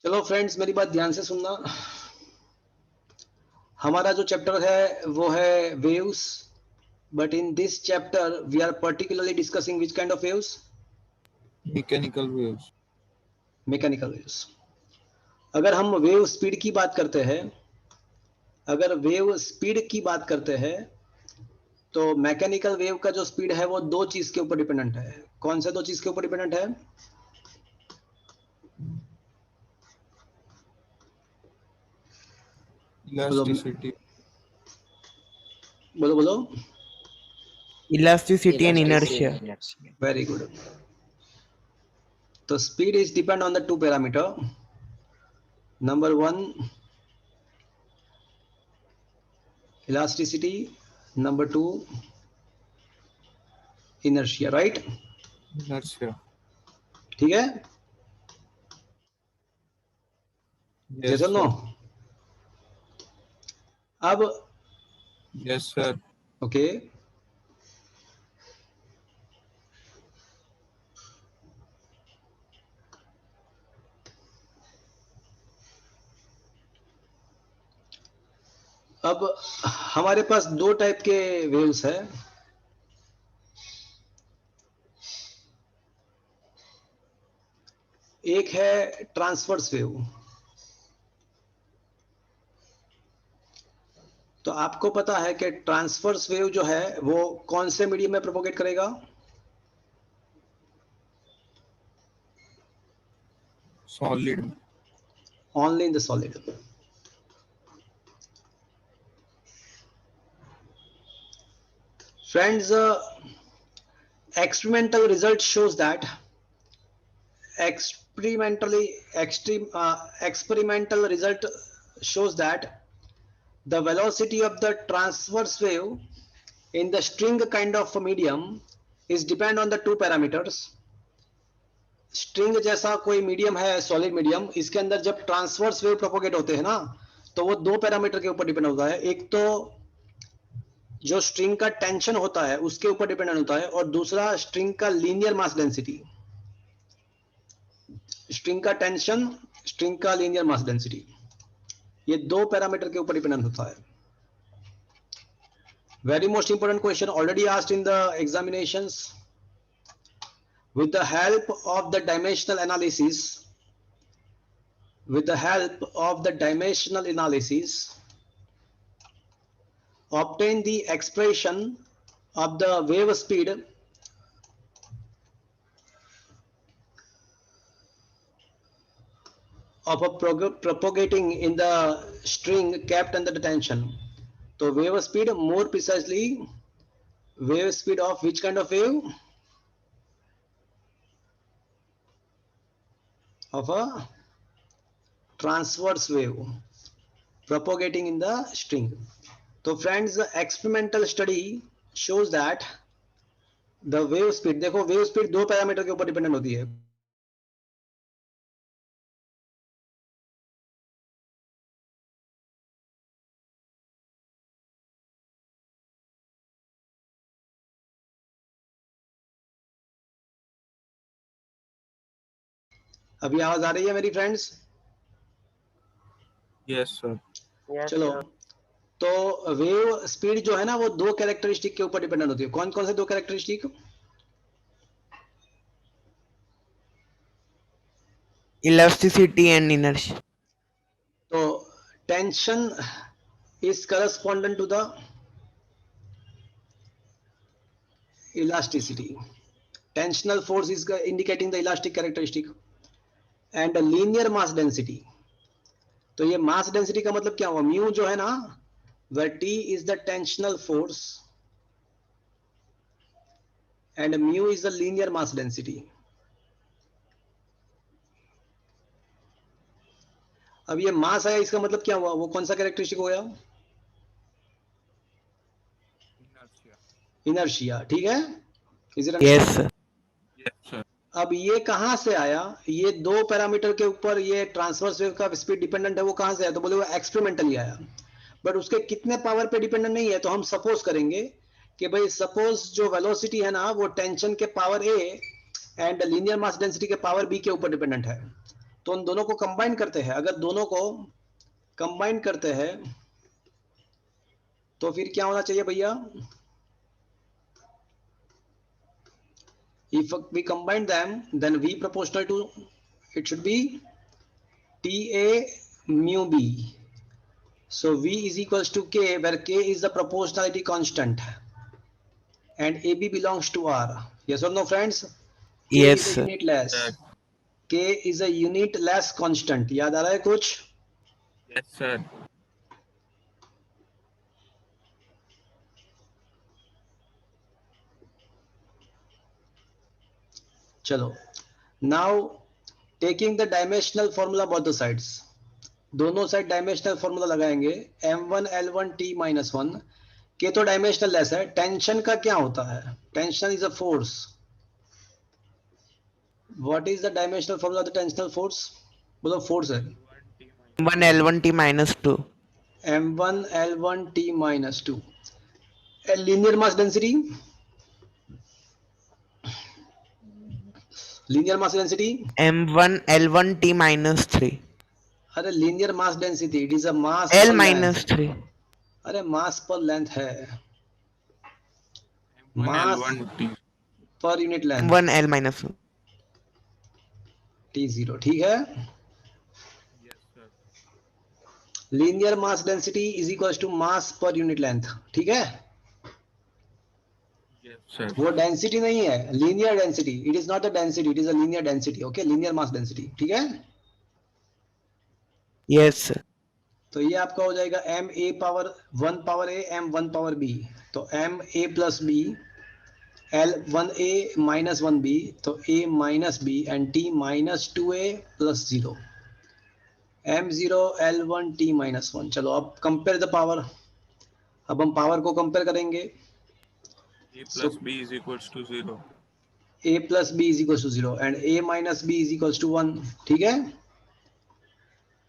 चलो फ्रेंड्स, मेरी बात ध्यान से सुनना। हमारा जो चैप्टर है वो है waves, but in this chapter we are particularly discussing which kind of waves? Mechanical waves. Mechanical waves. अगर हम वेव स्पीड की बात करते हैं, अगर वेव स्पीड की बात करते हैं, तो मैकेनिकल वेव का जो स्पीड है वो दो चीज के ऊपर डिपेंडेंट है। कौन से दो चीज के ऊपर डिपेंडेंट है? इलास्टिसिटी। बोलो बोलो। Elasticity and Elasticity inertia. and inertia. Very good. तो speed is depend on the two parameter. Number one elasticity, number two inertia, right? Inertia. ठीक है, yes yes or no? Sir. अब यस सर। ओके, अब हमारे पास दो type के waves है। एक है ट्रांसवर्स वेव। तो आपको पता है कि ट्रांसवर्स वेव जो है वो कौन से मीडियम में प्रोपोगेट करेगा? Solid. Only in the solid. Friends, experimental result shows that experimental result shows that the velocity of the transverse wave in the string kind of medium is depend on the two parameters. String जैसा कोई medium है, solid medium, इसके अंदर जब transverse wave propagate होते हैं ना, तो वो दो पैरामीटर के ऊपर डिपेंड होता है। एक तो जो स्ट्रिंग का टेंशन होता है उसके ऊपर डिपेंडेंट होता है, और दूसरा स्ट्रिंग का लीनियर मास डेंसिटी। स्ट्रिंग का टेंशन, स्ट्रिंग का लीनियर मास डेंसिटी, ये दो पैरामीटर के ऊपर डिपेंडेंट होता है। Very most important question already asked in the examinations. With the help of the dimensional analysis, obtain the expression of the wave speed of a propagating in the string kept under the tension. So wave speed, more precisely, wave speed of which kind of wave? Of a transverse wave propagating in the string. So friends, the experimental study shows that the wave speed, देखो wave speed दो parameter के ऊपर dependent होती है। अभी आवाज आ रही है मेरी फ्रेंड्स? Yes sir. चलो, तो वेव स्पीड जो है ना वो दो कैरेक्टरिस्टिक के ऊपर डिपेंडेंट होती है। कौन कौन से दो कैरेक्टरिस्टिक? Elasticity and inertia. तो tension is correspondent to the elasticity. Tensional force is indicating the elastic characteristic. And linear mass density, तो ये मास डेंसिटी का मतलब क्या हुआ? म्यू जो है ना, where T is the tensional force and mu is the linear mass density. अब ये मास आया, इसका मतलब क्या हुआ? वो कौन सा कैरेक्टरिस्टिक हो गया? इनर्शिया। ठीक है, Yes, sir. Yes sir. अब ये कहां से आया? ये दो पैरामीटर के ऊपर ये ट्रांसवर्स वेव का स्पीड डिपेंडेंट है, वो कहां से आया? तो बोले वो एक्सपेरिमेंटली आया, बट उसके कितने पावर पे डिपेंडेंट नहीं है। तो हम सपोज करेंगे कि भाई सपोज जो वेलोसिटी है ना वो टेंशन के power A and linear mass density के पावर बी के ऊपर डिपेंडेंट है। तो उन दोनों को कंबाइन करते हैं। अगर दोनों को कंबाइन करते हैं तो फिर क्या होना चाहिए भैया? If we combine them, then V proportional to, it should be TA mu B. So V is equals to K, where K is the proportionality constant and AB belongs to R. Yes or no, friends? K Yes, is a sir. unitless. K is a unitless constant. याद आ रहा है कुछ? Yes, sir. चलो. Now taking the dimensional formula both the sides. दोनों side dimensional formula लगाएंगे. m1 l1 t minus 1. के तो डायमेंशनल लेस है. टेंशन का क्या होता है? Tension is a force. What is the dimensional formula of the tensional force? बोलो. फोर्स है 1 L1 T minus 2. m1 l1 t minus 2. Linear mass density. Linear mass density. M1 L1 T minus 3. अरे linear mass density, it is a mass L पर minus length. 3. अरे मास पर length है. मास L1T. पर unit length. M1 L minus 1. T0. ठीक है. Yes, sir. Linear mass density is equal to mass per unit length. ठीक है. Yes, sir. वो डेंसिटी नहीं है, linear density. It is not a density, it is a linear density. Okay, linear mass density. ठीक है. Yes, sir. तो ये आपका हो जाएगा m a power 1 power a m 1 power b. तो m a plus b l 1 a minus 1 b. तो a minus b and t minus 2a plus 0. m0 l1 t minus 1. चलो अब कंपेयर द पावर. अब हम power को compare करेंगे. A plus B is equals to 0. a plus b is equals to 0 and a minus b is equals to 1. ठीक है.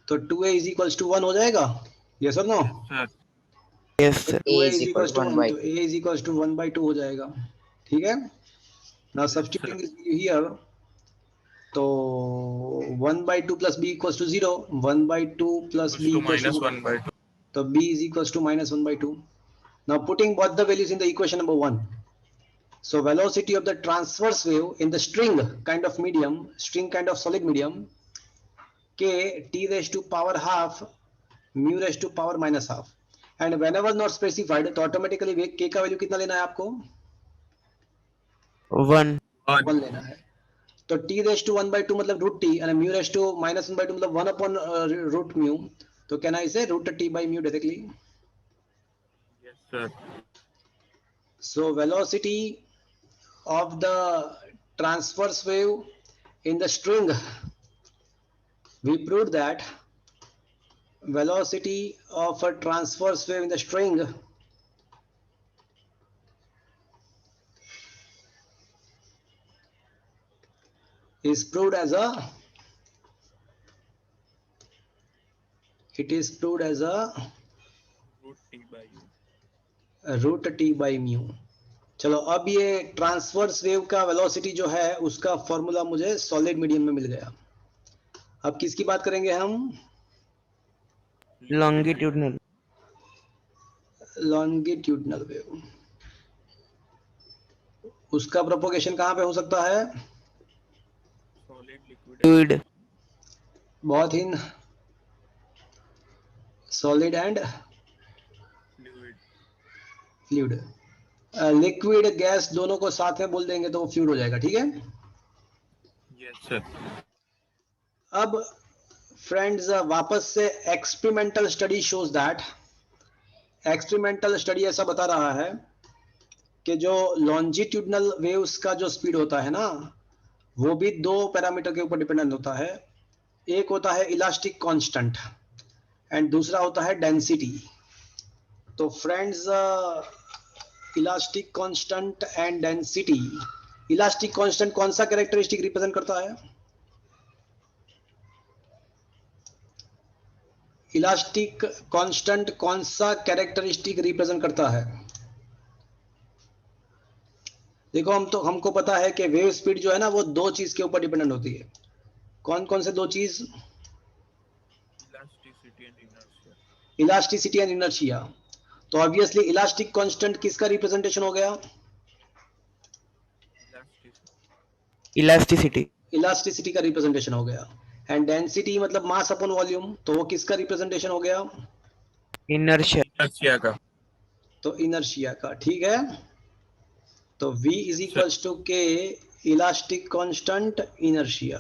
तो 2a is equals to 1 हो जाएगा. Yes or no? Sir. Yes, sir. 2a A is is equals equals to 1 1. by तो a is equals to 1 by 2 हो जाएगा. ठीक है. Now substituting this value here. तो 1 by 2 plus b equals to 0. 1 by 2 plus b Equals to equals minus to 1 by 2. तो b is equals to minus 1 by 2. Now putting both the values in the equation number 1. So velocity of the transverse wave in the string kind of medium, string kind of solid medium, k t raised to power half mu raised to power minus half. And whenever not specified, तो automatically k का value कितना लेना है आपको? 1. 1 लेना है. तो t raised to 1 by 2 मतलब root t and mu raised to minus 1 by 2 मतलब 1 upon root mu. तो can I say root t by mu directly? Yes, sir. So velocity of the transverse wave in the string, we proved that velocity of a transverse wave in the string is proved as a, it is proved as a Root T by U. root t by mu. चलो अब ये transverse wave का velocity जो है उसका formula मुझे solid medium में मिल गया. अब किसकी बात करेंगे हम? Longitudinal. Longitudinal wave. उसका प्रोपोगेशन कहां पे हो सकता है? Solid, liquid. Fluid. बहुत ही solid and Fluid. Fluid. Liquid gas दोनों को साथ में बोल देंगे तो वो फ्लूइड हो जाएगा. ठीक है. Yes, sir. अब फ्रेंड्स वापस से experimental study shows that, experimental study ऐसा बता रहा है कि जो लॉन्जिट्यूडनल वेव्स का जो स्पीड होता है ना, वो भी दो पैरामीटर के ऊपर डिपेंडेंट होता है. एक होता है इलास्टिक कांस्टेंट एंड दूसरा होता है डेंसिटी. तो friends elastic constant and density. Elastic constant कौन सा कैरेक्टरिस्टिक रिप्रेजेंट करता है? इलास्टिक कांस्टेंट कौन सा कैरेक्टरिस्टिक रिप्रेजेंट करता है? देखो हमको पता है कि वेव स्पीड जो है ना वो दो चीज के ऊपर डिपेंडेंट होती है. कौन कौन से दो चीज? Elasticity and inertia. Elasticity and inertia. तो ऑब्वियसली इलास्टिक कांस्टेंट किसका रिप्रेजेंटेशन हो गया? इलास्टिसिटी। इलास्टिसिटी का रिप्रेजेंटेशन हो गया। एंड डेंसिटी मतलब मास अपॉन वॉल्यूम, तो वो किसका रिप्रेजेंटेशन हो गया? इनर्शिया। इनर्शिया का। तो इनर्शिया का। ठीक है, तो V इज इक्वल्स टू के elastic constant inertia,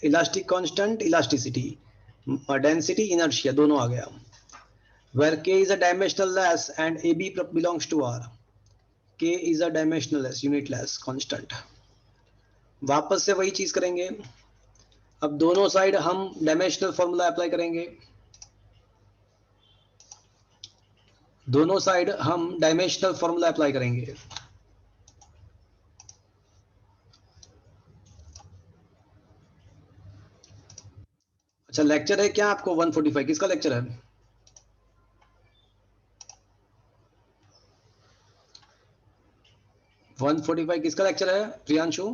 elastic constant elasticity, density inertia दोनों आ गया। Where K is a dimensionless and AB belongs to R, K is a dimensionless unitless constant। वापस से वही चीज करेंगे, अब दोनों साइड हम डायमेंशनल फॉर्मूला अप्लाई करेंगे, दोनों साइड हम डायमेंशनल फॉर्मूला अप्लाई करेंगे। अच्छा, लेक्चर है क्या आपको 145? किसका लेक्चर है? वन 145 किसका लेक्चर है प्रियांशु?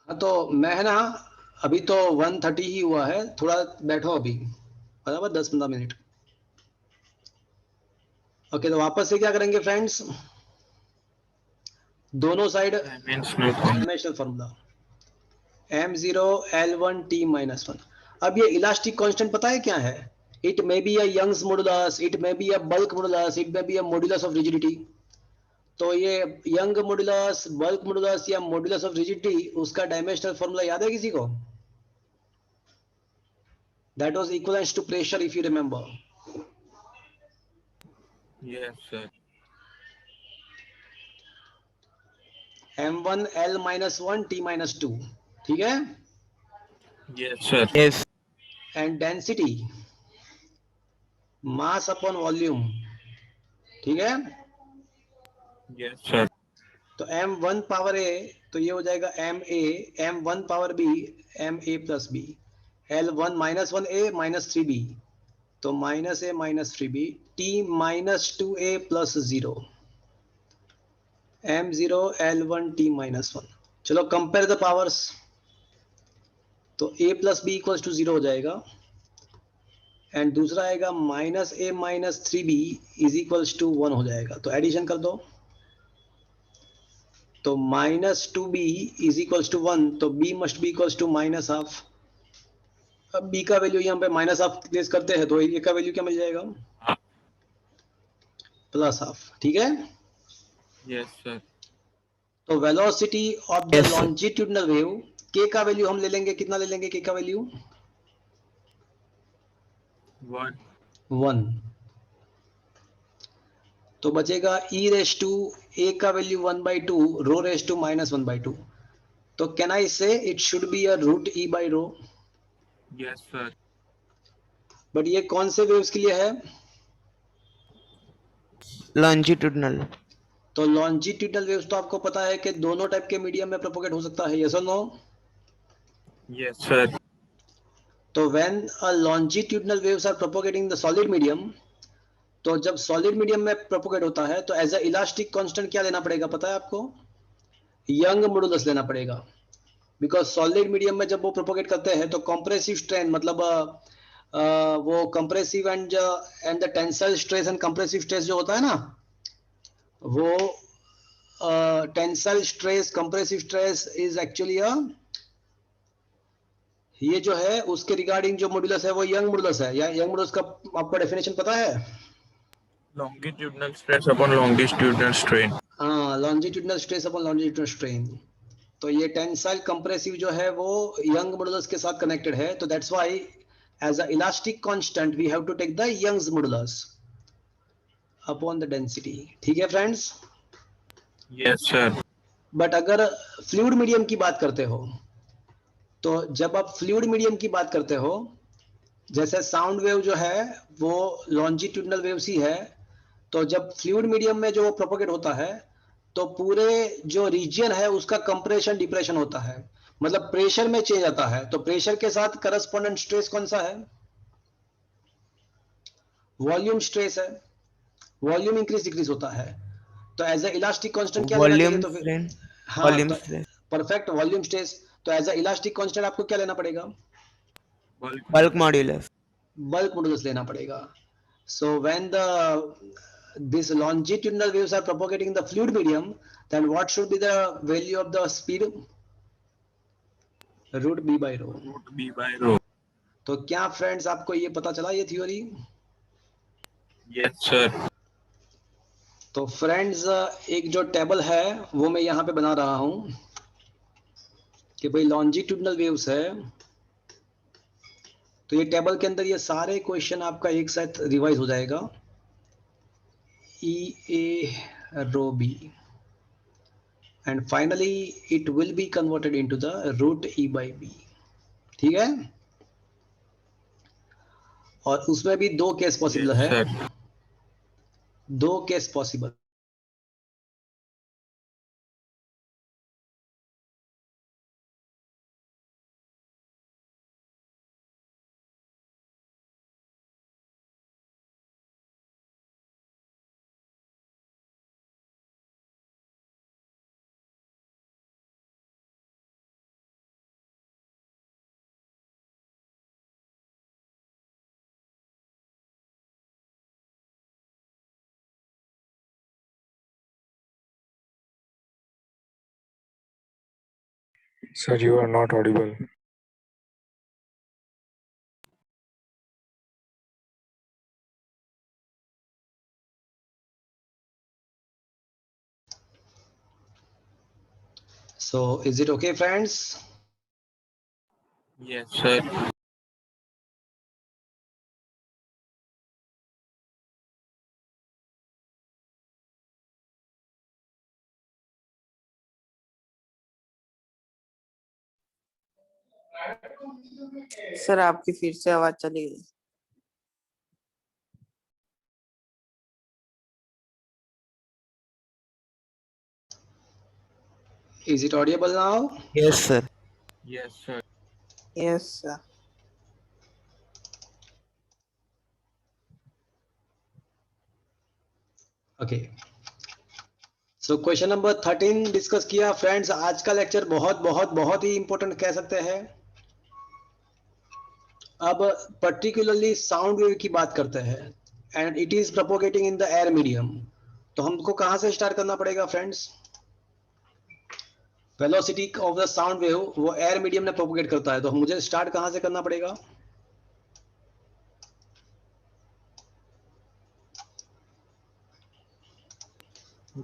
हाँ, तो मैं है ना, अभी तो 130 ही हुआ है, थोड़ा बैठो अभी, बराबर 10-15 मिनट। ओके, तो वापस से क्या करेंगे फ्रेंड्स, दोनों side dimensional formula m0 L1 t - 1। अब ये इलास्टिक कांस्टेंट पता है क्या है? It may be a Young's modulus, it may be a bulk modulus, it may be a modulus of rigidity. तो ये यंग मॉडुलस, बल्क मॉडुलस या modulus of rigidity, उसका डायमेंशनल फॉर्मूला याद है किसी को? That was equivalent to pressure, if you remember. Yes sir. m1 L - 1 t - 2, ठीक है? Yes sir. Yes. And density mass upon volume, ठीक है? Yes sir. तो m1 पावर a, तो ये हो जाएगा ma, m1 power b ma plus b, L1 -1 a -3b, तो -a -3b t -2a plus 0, m0 L1 t -1। चलो compare the powers, तो a plus b equals to 0 हो जाएगा, एंड दूसरा आएगा -a -3b is equals to 1 हो जाएगा। तो एडिशन कर दो, तो -2b इज इक्वल्स टू 1, तो b must be equals to -half. अब b का वैल्यू यहाँ पे -हाफ प्लेस करते हैं, तो a का वैल्यू क्या मिल जाएगा? +हाफ, ठीक है? Yes sir. तो velocity of the Yes, sir. Longitudinal wave, k का वैल्यू हम ले लेंगे, कितना ले लेंगे k का वैल्यू? 1। तो बचेगा e रेस टू a का वैल्यू 1/2, रो रेस टू -1/2। तो कैन आई से it should be a √e/ρ। Yes sir. But ये कौन से वेव्स के लिए है? लॉन्जिट्यूडनल। तो लॉन्जिट्यूडनल वेव्स तो आपको पता है कि दोनों टाइप के मीडियम में प्रोपोगेट हो सकता है, यस और नो? Yes sir. तो when a longitudinal waves are propagating the solid medium, तो जब सॉलिड मीडियम में प्रोपोगेट होता है तो एज अ इलास्टिक कांस्टेंट क्या लेना पड़ेगा पता है आपको? यंग मॉडुलस लेना पड़ेगा, बिकॉज सॉलिड मीडियम में जब वो प्रोपोगेट करते हैं तो कंप्रेसिव स्ट्रेन, मतलब वो compressive and the tensile stress and compressive stress जो होता है ना, वो tensile stress, compressive stress is actually ये जो है उसके रिगार्डिंग जो मॉडुलस है वो यंग मॉडुलस है। या यंग मॉडुलस का आपको डेफिनेशन पता है? Longitudinal stress upon longitudinal strain. हाँ, longitudinal stress upon longitudinal strain. तो ये टेंसाइल कंप्रेसिव जो है वो यंग मॉडुलस के साथ कनेक्टेड है, तो that's why as a elastic constant we have to take the Young's modulus upon the density. ठीक है फ्रेंड्स? Yes sir. बट अगर फ्लूइड मीडियम की बात करते हो, तो जब आप फ्लूइड मीडियम की बात करते हो, जैसे साउंड वेव जो है वो लॉन्जिट्यूडनल वेव्स ही है, तो जब फ्लूइड मीडियम में जो प्रोपोगेट होता है तो पूरे जो रीजन है उसका कंप्रेशन डिप्रेशन होता है, मतलब प्रेशर में चेंज आता है। तो प्रेशर के साथ करस्पॉन्डेंट स्ट्रेस कौन सा है? वॉल्यूम स्ट्रेस है, वॉल्यूम इंक्रीज डिक्रीज होता है। तो एज अ इलास्टिक कांस्टेंट क्या लेना चाहिए? वॉल्यूम तो फिर स्ट्रेन। हाँ, वॉल्यूम तो स्ट्रेन। Perfect volume stress. तो एज अ इलास्टिक कांस्टेंट आपको क्या लेना पड़ेगा? Bulk modulus. bulk modulus लेना पड़ेगा. So when these longitudinal waves are propagating in the fluid medium, then what should be the value of the speed? Root b by rho. root b by rho. तो क्या friends आपको ये पता चला ये theory? Yes, sir. तो friends एक जो टेबल है वो मैं यहाँ पे बना रहा हूँ कि भाई लॉन्जिट्यूडनल वेव्स है, तो ये टेबल के अंदर ये सारे क्वेश्चन आपका एक साथ रिवाइज हो जाएगा. E A rho B and finally it will be converted into the root E by B. ठीक है, और उसमें भी दो केस पॉसिबल Yes, है. sir. दो case possible. Sir, you are not audible. So is it okay, friends? Yes, sir. Sir आपकी फिर से आवाज चली गई. Is it audible now? Yes, sir. Yes, sir. Yes sir. Okay. So question number 13 discuss किया friends. आज का lecture बहुत बहुत बहुत ही इंपॉर्टेंट कह सकते हैं. अब पर्टिकुलरली साउंड वेव की बात करते हैं and it is propagating in the air medium. तो हमको कहां से स्टार्ट करना पड़ेगा friends? Velocity of the sound wave वो एयर मीडियम में प्रोपोगेट करता है, तो मुझे स्टार्ट कहां से करना पड़ेगा?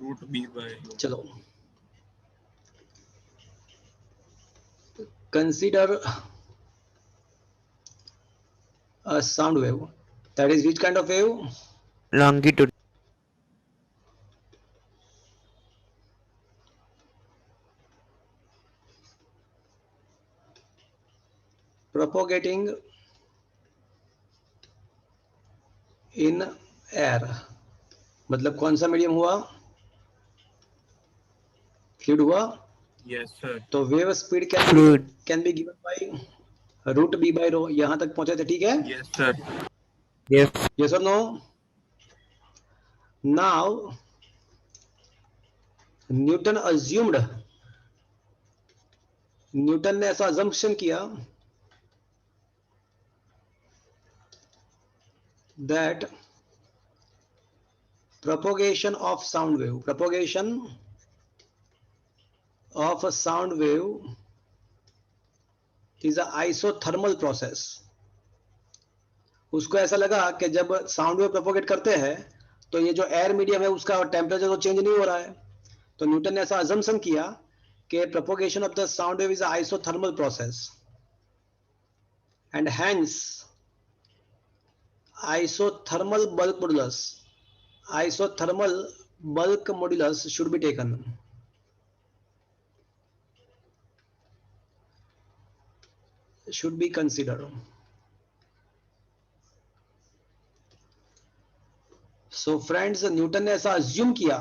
root b by rho. चलो consider a sound wave. That is which kind of wave? Longitude. Propagating in air. मतलब कौन सा मीडियम हुआ? फ्लूइड हुआ. Yes, sir. तो wave speed Fluid. Can be given by root B by rho. यहां तक पहुंचे थे, ठीक है? Yes, sir. Yes. Yes or no? Now Newton assumed, Newton ने ऐसा assumption किया that propagation of sound wave, propagation of a sound wave is a isothermal process. उसको ऐसा लगा कि जब साउंड वेव प्रोपोगेट करते हैं तो ये जो एयर मीडियम है उसका टेम्परेचर तो चेंज नहीं हो रहा है. तो न्यूटन ने ऐसा अजम्पशन किया कि propagation of the sound wave is isothermal process and hence isothermal bulk modulus, isothermal bulk modulus should be taken. Should be considered. So friends, Newton ने ऐसा assume किया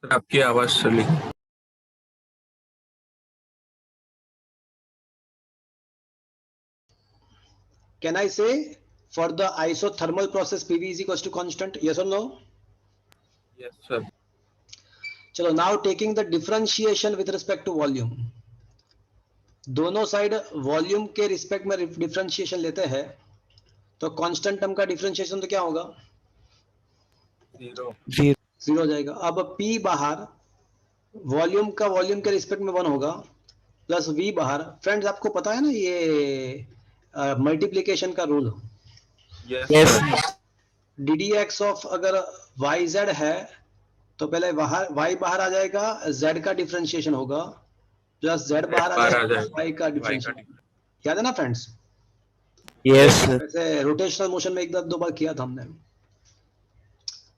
सर आपकी आवाज चली. Can I say for the isothermal process PV is equals to constant? Yes or no? Yes, sir. चलो, now taking the differentiation with respect to volume. दोनों side volume के respect में डिफरेंशिएशन लेते हैं, तो कांस्टेंट टर्म का differentiation तो क्या होगा? 0. 0. 0 हो जाएगा. अब P बाहर वॉल्यूम का वॉल्यूम के रिस्पेक्ट में 1 होगा, प्लस V बाहर. फ्रेंड्स, आपको पता है ना ये मल्टीप्लिकेशन का rule? Yes, Yes. sir. ddx of अगर yz है तो पहले y बाहर आ जाएगा, z का डिफरेंशिएशन होगा, प्लस z बाहर आ बाहर आ जाएगा, जाएगा, y का Y का डिफरेंशिएशन. याद है ना फ्रेंड्स? Yes, sir. वैसे रोटेशनल मोशन में एक दो बार किया था हमने.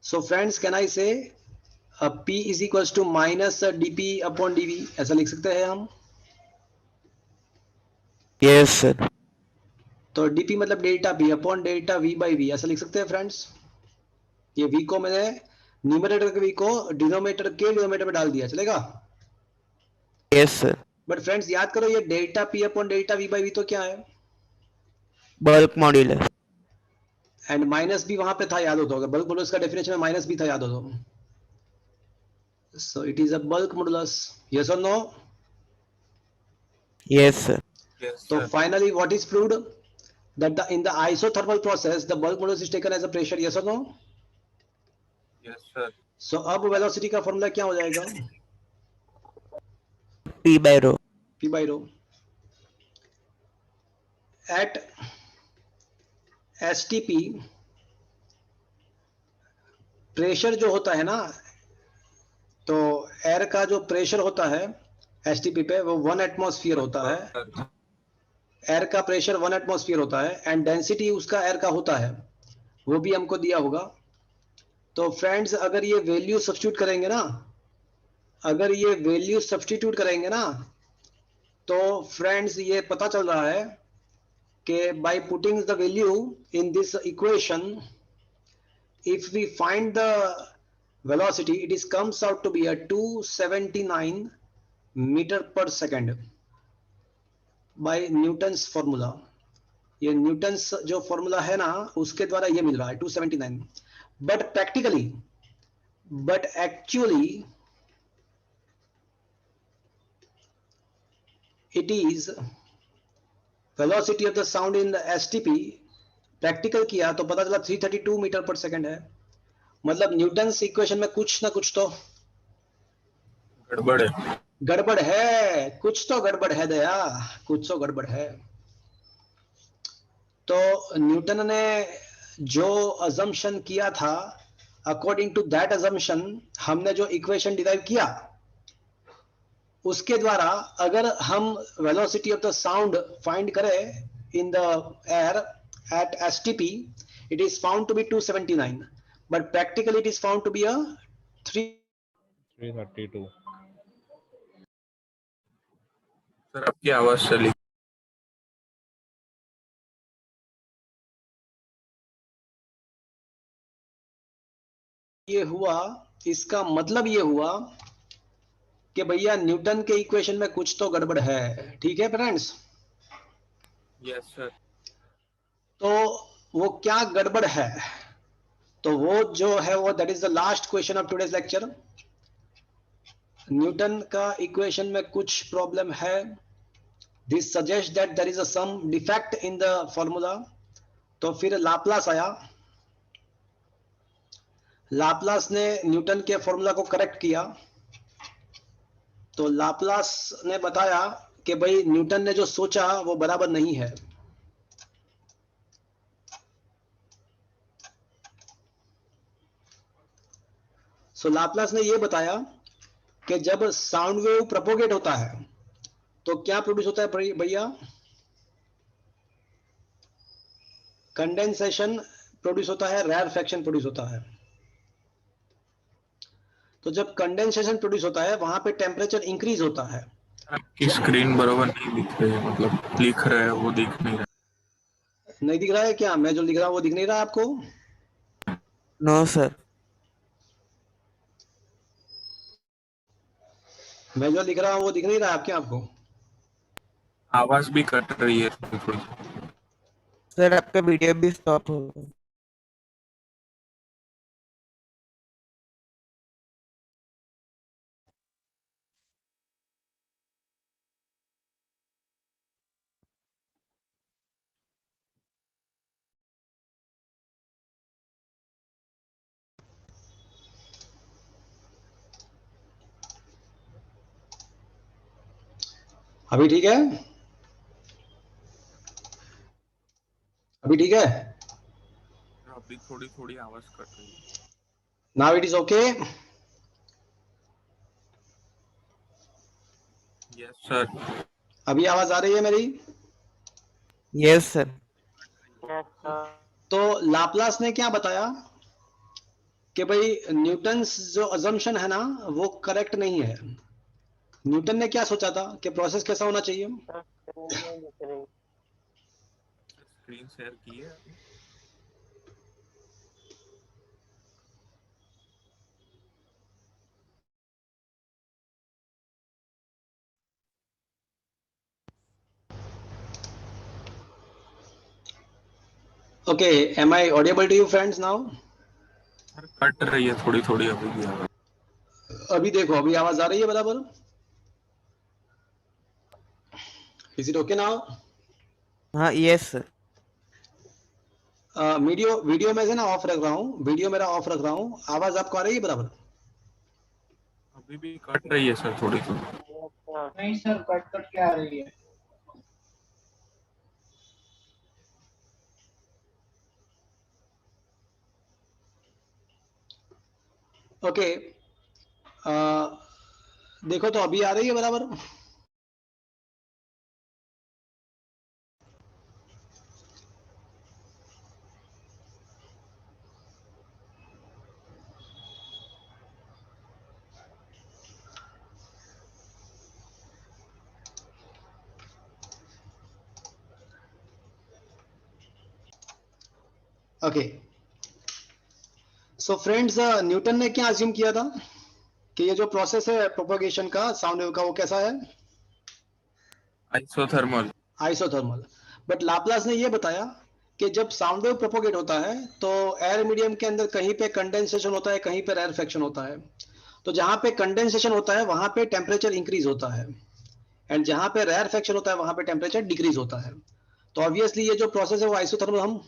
So friends, can I say p is equals to minus dp upon dv, ऐसा लिख सकते हैं हम? Yes, sir. तो dp मतलब delta p upon delta v by v, ऐसा लिख सकते हैं फ्रेंड्स. ये v को मैंने न्यूमरेटर के v को डिनोमिनेटर के डिनोमिनेटर में डाल दिया, चलेगा? Yes, sir. बट फ्रेंड्स याद करो, ये delta p upon delta v by v तो क्या है? Bulk modulus. एंड माइनस भी वहां पे था, याद हो तो, अगर बल्क मॉडुलस का डेफिनेशन में माइनस भी था, याद हो तो. So it is a bulk modulus. Yes और नो? Yes, sir. Yes, तो sir. Finally what is proved? That in the isothermal process the bulk modulus is taken as a pressure. Yes और no? Yes, sir. सो अब velocity का formula क्या हो जाएगा? P by rho. p by rho. At STP pressure जो होता है ना, तो एयर का जो प्रेशर होता है STP पे वो 1 एटमॉस्फेयर होता है. Sir. एयर का प्रेशर 1 एटमॉस्फेयर होता है एंड डेंसिटी उसका एयर का होता है, वो भी हमको दिया होगा. तो फ्रेंड्स, अगर ये वैल्यू सब्स्टिट्यूट करेंगे ना, तो फ्रेंड्स ये पता चल रहा है कि by putting the value in this equation, if we find the velocity, it is comes out to be a 279 meter per second by Newton's formula. ये न्यूटन्स जो फॉर्मूला है ना, उसके द्वारा ये मिल रहा है 279. But actually it is velocity of the sound in the STP. Practical किया तो पता चला 332 मीटर पर सेकंड है. मतलब न्यूटन्स इक्वेशन में कुछ ना कुछ तो गड़बड़ है. गड़बड़ है, कुछ तो गड़बड़ है दया, कुछ तो गड़बड़ है. तो न्यूटन ने जो अजम्पशन किया था, अकॉर्डिंग टू दैट अजम्पशन हमने जो इक्वेशन डिराइव किया, उसके द्वारा अगर हम velocity of the sound find करें in the air at STP, it is found to be 279, but practically it is found to be a 332. Sir आपकी आवाज चली. ये हुआ, इसका मतलब ये हुआ कि भैया न्यूटन के इक्वेशन में कुछ तो गड़बड़ है. ठीक है फ्रेंड्स? Yes, sir. तो वो क्या गड़बड़ है, तो वो जो है वो that is the last question of today's lecture. Newton का इक्वेशन में कुछ प्रॉब्लम है. This suggest that there is a some defect in the formula. तो फिर लाप्लास आया. लाप्लास ने न्यूटन के फॉर्मूला को करेक्ट किया. तो लाप्लास ने बताया कि भाई न्यूटन ने जो सोचा वो बराबर नहीं है. सो लाप्लास ने ये बताया कि जब साउंड वेव प्रोपोगेट होता है तो क्या प्रोड्यूस होता है भैया? कंडेंसेशन प्रोड्यूस होता है, रेरफैक्शन प्रोड्यूस होता है. तो जब कंडेंसेशन प्रोड्यूस होता है वहां पे टेम्परेचर इंक्रीज होता है. आपकी स्क्रीन बरोबर नहीं दिख रही है, मतलब लिख रहा है वो दिख नहीं रहा. नहीं दिख रहा है क्या? मैं जो लिख रहा हूं वो दिख नहीं रहा है आपको? No, sir. मैं जो लिख रहा हूं वो दिख नहीं रहा है क्या आपको? आवाज भी कट रही है थोड़ी. सर आपका वीडियो भी स्टॉप हो गया। अभी ठीक है? अभी ठीक है? अभी थोड़ी थोड़ी आवाज कट रही है। Now it is okay? Yes sir. अभी आवाज आ रही है मेरी? Yes sir. तो लाप्लास ने क्या बताया कि भाई न्यूटन्स जो अजम्पशन है ना वो करेक्ट नहीं है। न्यूटन ने क्या सोचा था कि प्रोसेस कैसा होना चाहिए? स्क्रीन शेयर की है अभी? Okay, am I audible to you friends now? Sir कट रही है थोड़ी थोड़ी अभी भी आवाज। अभी देखो, अभी आवाज आ रही है बराबर? Is it okay now? हाँ यस सर। वीडियो में से ना ऑफ रख रहा हूँ, वीडियो मेरा ऑफ रख रहा हूँ। आवाज आपको आ रही है बराबर? अभी भी कट रही है सर थोड़ी थोड़ी। नहीं सर, कट कट के आ रही है। ओके, देखो तो अभी आ रही है बराबर? ओके, सो फ्रेंड्स, न्यूटन ने क्या अज्यूम किया था कि ये जो प्रोसेस है प्रोपोगेशन का, साउंड वेव का, वो कैसा है? आइसोथर्मल। आइसोथर्मल। बट लाप्लास ने ये बताया कि जब साउंड वेव प्रोपोगेट होता है तो एयर मीडियम के अंदर कहीं पे कंडेंसेशन होता है, कहीं पे रेरफेक्शन होता है। तो जहां पे कंडेंसेशन होता है वहां पे टेम्परेचर इंक्रीज होता है, एंड जहां पे रेरफेक्शन होता है वहां पे टेम्परेचर डिक्रीज होता है। तो ऑब्वियसली ये जो प्रोसेस है वो आइसोथर्मल हम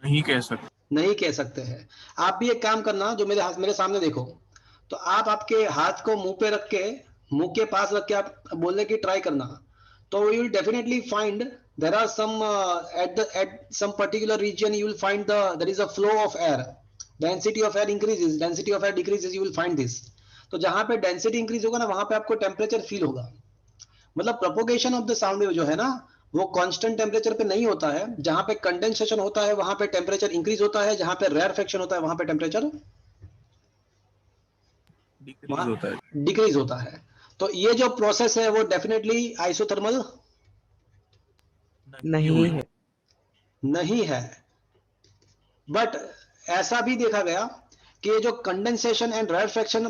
नहीं कह सकते। नहीं कह सकते हैं। आप भी एक काम करना, जो मेरे हाथ मेरे सामने देखो, तो आप आपके हाथ को मुंह पे रख के, मुंह के पास रख के आप बोलने की ट्राई करना, तो you will definitely find there are some at some particular region you will find there is a flow of air, density of air increases, density of air decreases, you will find this। तो जहां पे density increase होगा ना वहां पे आपको temperature feel होगा। मतलब propagation of the sound wave जो है ना वो कांस्टेंट टेम्परेचर पे नहीं होता है। जहां पे कंडेंसेशन होता है वहां पे टेम्परेचर इंक्रीज होता है, जहां पे रेयरफेक्शन होता है वहां पे टेम्परेचर डिक्रीज होता है। डिक्रीज होता है। तो ये जो प्रोसेस है वो डेफिनेटली आइसोथर्मल नहीं नहीं हुई। है। नहीं है। बट ऐसा भी देखा गया कि ये जो कंडेंसेशन एंड रेयरफेक्शन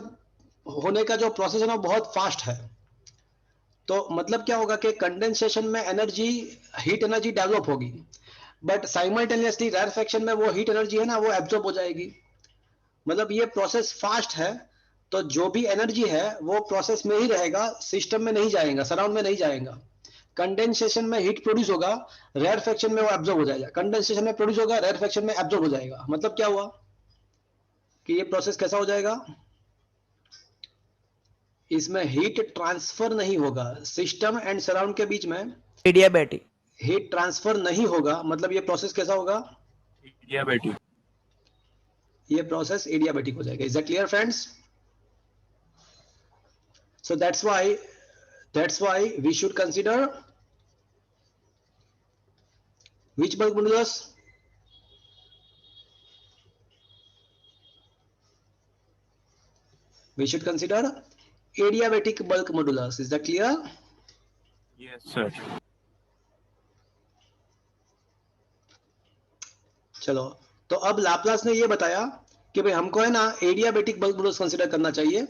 होने का जो प्रोसेस है ना बहुत फास्ट है। तो मतलब क्या होगा कि कंडेंसेशन में एनर्जी, हीट एनर्जी डेवलप होगी, बट साइमल्टेनियसली रेयरफेक्शन में वो हीट एनर्जी है ना वो एब्जॉर्ब हो जाएगी। मतलब ये प्रोसेस फास्ट है। तो जो भी एनर्जी है वो प्रोसेस में ही रहेगा, सिस्टम में नहीं जाएगा, सराउंड में नहीं जाएगा। कंडेंसेशन में हीट प्रोड्यूस होगा, रेयरफेक्शन में वो एब्जॉर्ब हो जाएगा। कंडेंसेशन में प्रोड्यूस होगा, रेयरफेक्शन में एब्जॉर्ब हो जाएगा। मतलब क्या हुआ कि ये प्रोसेस कैसा हो जाएगा? इसमें हीट ट्रांसफर नहीं होगा, सिस्टम एंड सराउंड के बीच में एडियाबैटिक। हीट ट्रांसफर नहीं होगा। मतलब ये प्रोसेस कैसा होगा? एडियाबैटिक। ये प्रोसेस एडियाबैटिक हो जाएगा। Is that clear friends? So that's why we should consider which bulk modulus? We should consider adiabatic bulk modulus. Is that clear? Yes sir. चलो, तो अब लाप्लास ने ये बताया कि भाई हमको है ना एडियाबेटिक बल्क मॉडुलस कंसीडर करना चाहिए,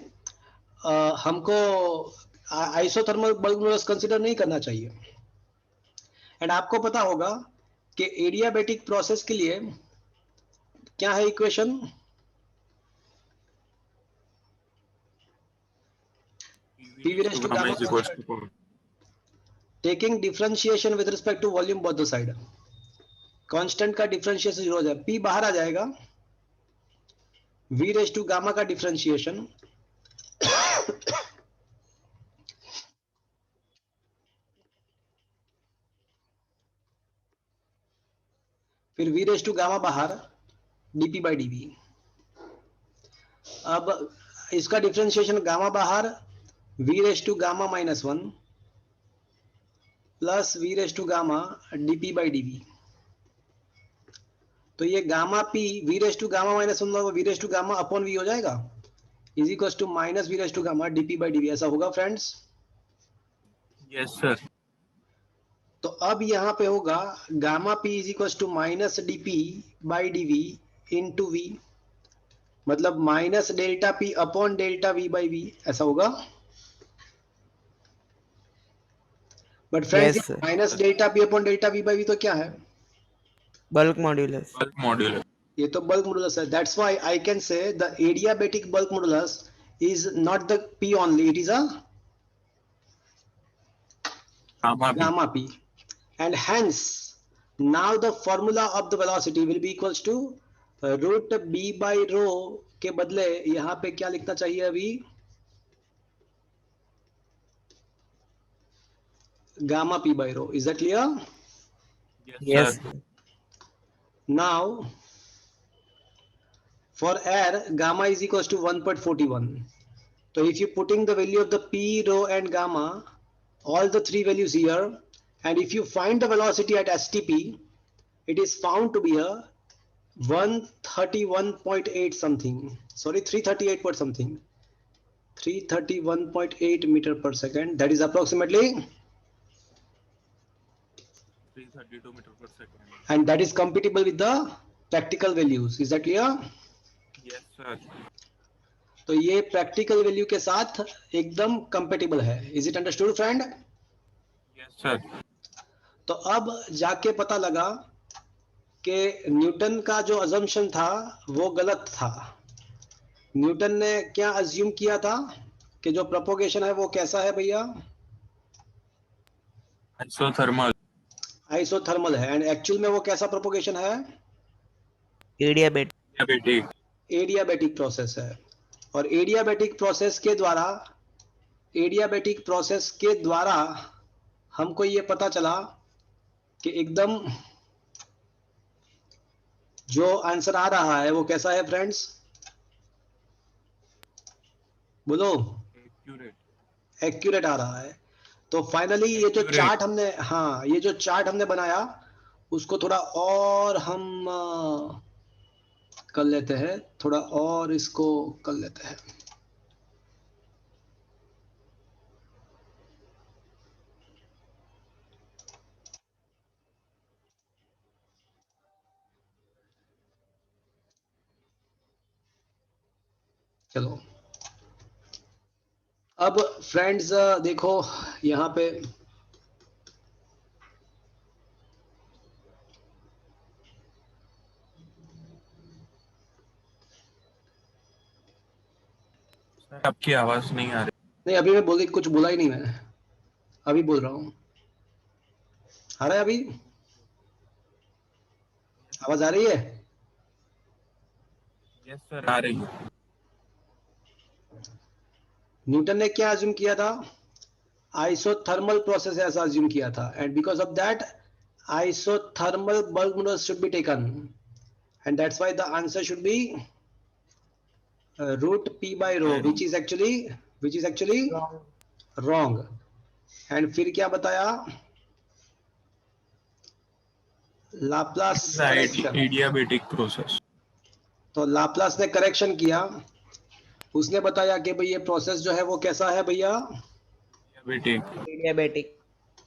हमको आइसोथर्मल बल्क मॉडुलस कंसीडर नहीं करना चाहिए। एंड आपको पता होगा कि एडियाबैटिक प्रोसेस के लिए क्या है equation? PV raised to gamma is equals to 4. taking differentiation with respect to volume both the side. Constant का डिफरेंशिएशन 0 हो जाए, P बाहर आ जाएगा, V रेज टू गामा का डिफरेंशिएशन फिर V रेज टू गामा बाहर, dP by dV। अब इसका डिफरेंशिएशन गामा बाहर, V raise to gamma -1 plus V raise to gamma dP by dV। तो ये gamma P V raise to gamma -1 V raise to gamma upon V हो जाएगा, is equal to minus V raise to gamma dP by dV। ऐसा होगा friends? Yes, sir. तो अब यहाँ पे होगा gamma P is equal to minus dP by dV into V, मतलब minus delta P upon delta V by V, ऐसा होगा। But friends Yes, sir. Minus delta P upon delta V by V तो क्या है? Bulk modulus. Bulk modulus. ये तो bulk modulus है। That's why I can say the adiabatic bulk modulus is not the P only, it is a Gamma P. gamma P, and hence now the formula of the velocity will be equals to root B by rho के बदले यहाँ पे क्या लिखना चाहिए अभी? Gamma P by rho। Is that clear? Yes. sir. Now for air gamma is equals to 1.41. So if you putting the value of the P, rho and gamma, all the three values here, and if you find the velocity at STP, it is found to be a 131.8 something, sorry 338 point something, 331.8 meter per second, that is approximately, 332 meter per second. and that is compatible with the practical values। Is that clear? Yes, sir. तो ये practical value के साथ एकदम compatible है। Is it understood friend? Yes, sir. तो अब जाके पता लगा कि न्यूटन का जो अजम्पशन था वो गलत था। न्यूटन ने क्या अज्यूम किया था कि जो प्रोपोगेशन है वो कैसा है भैया? Isothermal. आइसोथर्मल है, एंड एक्चुअल में वो कैसा प्रोपोगेशन है? Adiabatic. Diabetic. एडियाबैटिक प्रोसेस है। और एडियाबैटिक प्रोसेस के द्वारा हमको ये पता चला कि एकदम जो आंसर आ रहा है वो कैसा है फ्रेंड्स? बोलो। Accurate. एक्यूरेट आ रहा है। तो फाइनली ये जो Accurate. चार्ट हमने, हाँ ये जो चार्ट हमने बनाया उसको थोड़ा और हम कर लेते हैं, थोड़ा और इसको कर लेते हैं। चलो अब फ्रेंड्स देखो यहाँ पे Sir, आपकी आवाज नहीं आ रही। नहीं, अभी मैं कुछ बोला ही नहीं, मैं अभी बोल रहा हूँ। आ रहा है अभी? आवाज आ रही है? Yes, sir. आ रही है। न्यूटन ने क्या अज्यूम किया था? आइसोथर्मल प्रोसेस ऐसा अज्यूम किया था, and because of that isothermal bulk modulus should be taken, and that's why the answer should be root P by rho, which is actually wrong। And फिर क्या बताया? Laplace correction. Adiabatic process. तो Laplace ने correction किया, उसने बताया कि भाई ये प्रोसेस जो है वो कैसा है भैया? Diabetic. Adiabatic.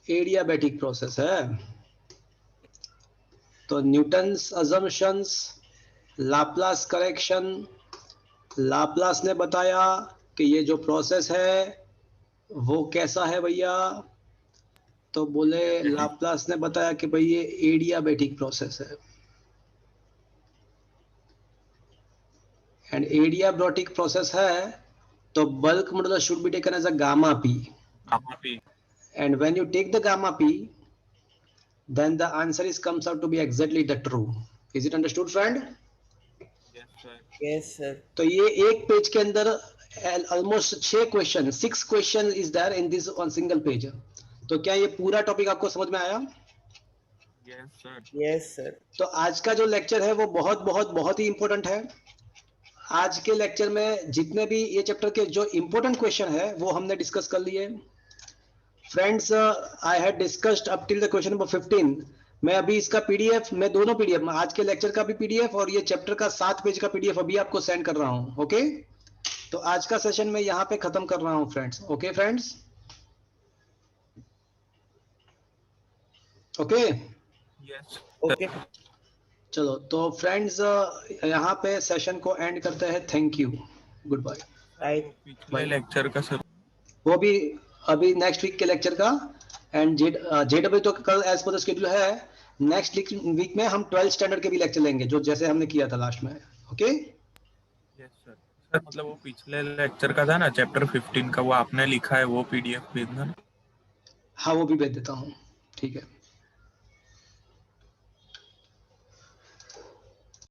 एडियाबैटिक प्रोसेस है। तो Newton's assumptions, Laplace correction, Laplace ने बताया कि ये जो प्रोसेस है वो कैसा है भैया? तो बोले लाप्लास ने बताया कि भाई ये एडियाबेटिक प्रोसेस है, एंड एडियाबेटिक प्रोसेस है तो bulk modulus should be taken as a gamma P, gamma P, and when you take the gamma p, then the answer is comes out to be exactly the true. Is it understood, friend? Yes sir, Yes, sir. तो ये एक page के अंदर almost 6 question is there in this one single page. तो क्या ये पूरा topic आपको समझ में आया? Yes sir, Yes, sir. तो आज का जो लेक्चर है वो बहुत बहुत बहुत ही इंपॉर्टेंट है. आज के लेक्चर में जितने भी ये चैप्टर के जो इंपॉर्टेंट क्वेश्चन है वो हमने डिस्कस कर लिए. Friends, I had discussed up till the question number 15. मैं अभी इसका पीडीएफ, मैं दोनों पीडीएफ, आज के लेक्चर का भी पीडीएफ और ये चैप्टर का 7 पेज का पीडीएफ अभी आपको सेंड कर रहा हूं. ओके, तो आज का सेशन मैं यहाँ पे खत्म कर रहा हूं friends. Okay friends, okay yes Okay. चलो तो फ्रेंड्स यहाँ पे सेशन को एंड करते हैं. Thank you, good bye. Right. पिछले लेक्चर का सर. वो भी अभी नेक्स्ट वीक के लेक्चर का, एंड जेडब्ल्यू तो कल एज पर द शेड्यूल है. नेक्स्ट वीक में हम 12th स्टैंडर्ड के भी लेक्चर लेंगे जो जैसे हमने किया था लास्ट में. Okay, yes sir. सर मतलब वो पिछले लेक्चर का था ना, चैप्टर 15 का, वो आपने लिखा है, वो पीडीएफ भेजना. हाँ वो भी भेज देता हूँ. ठीक है.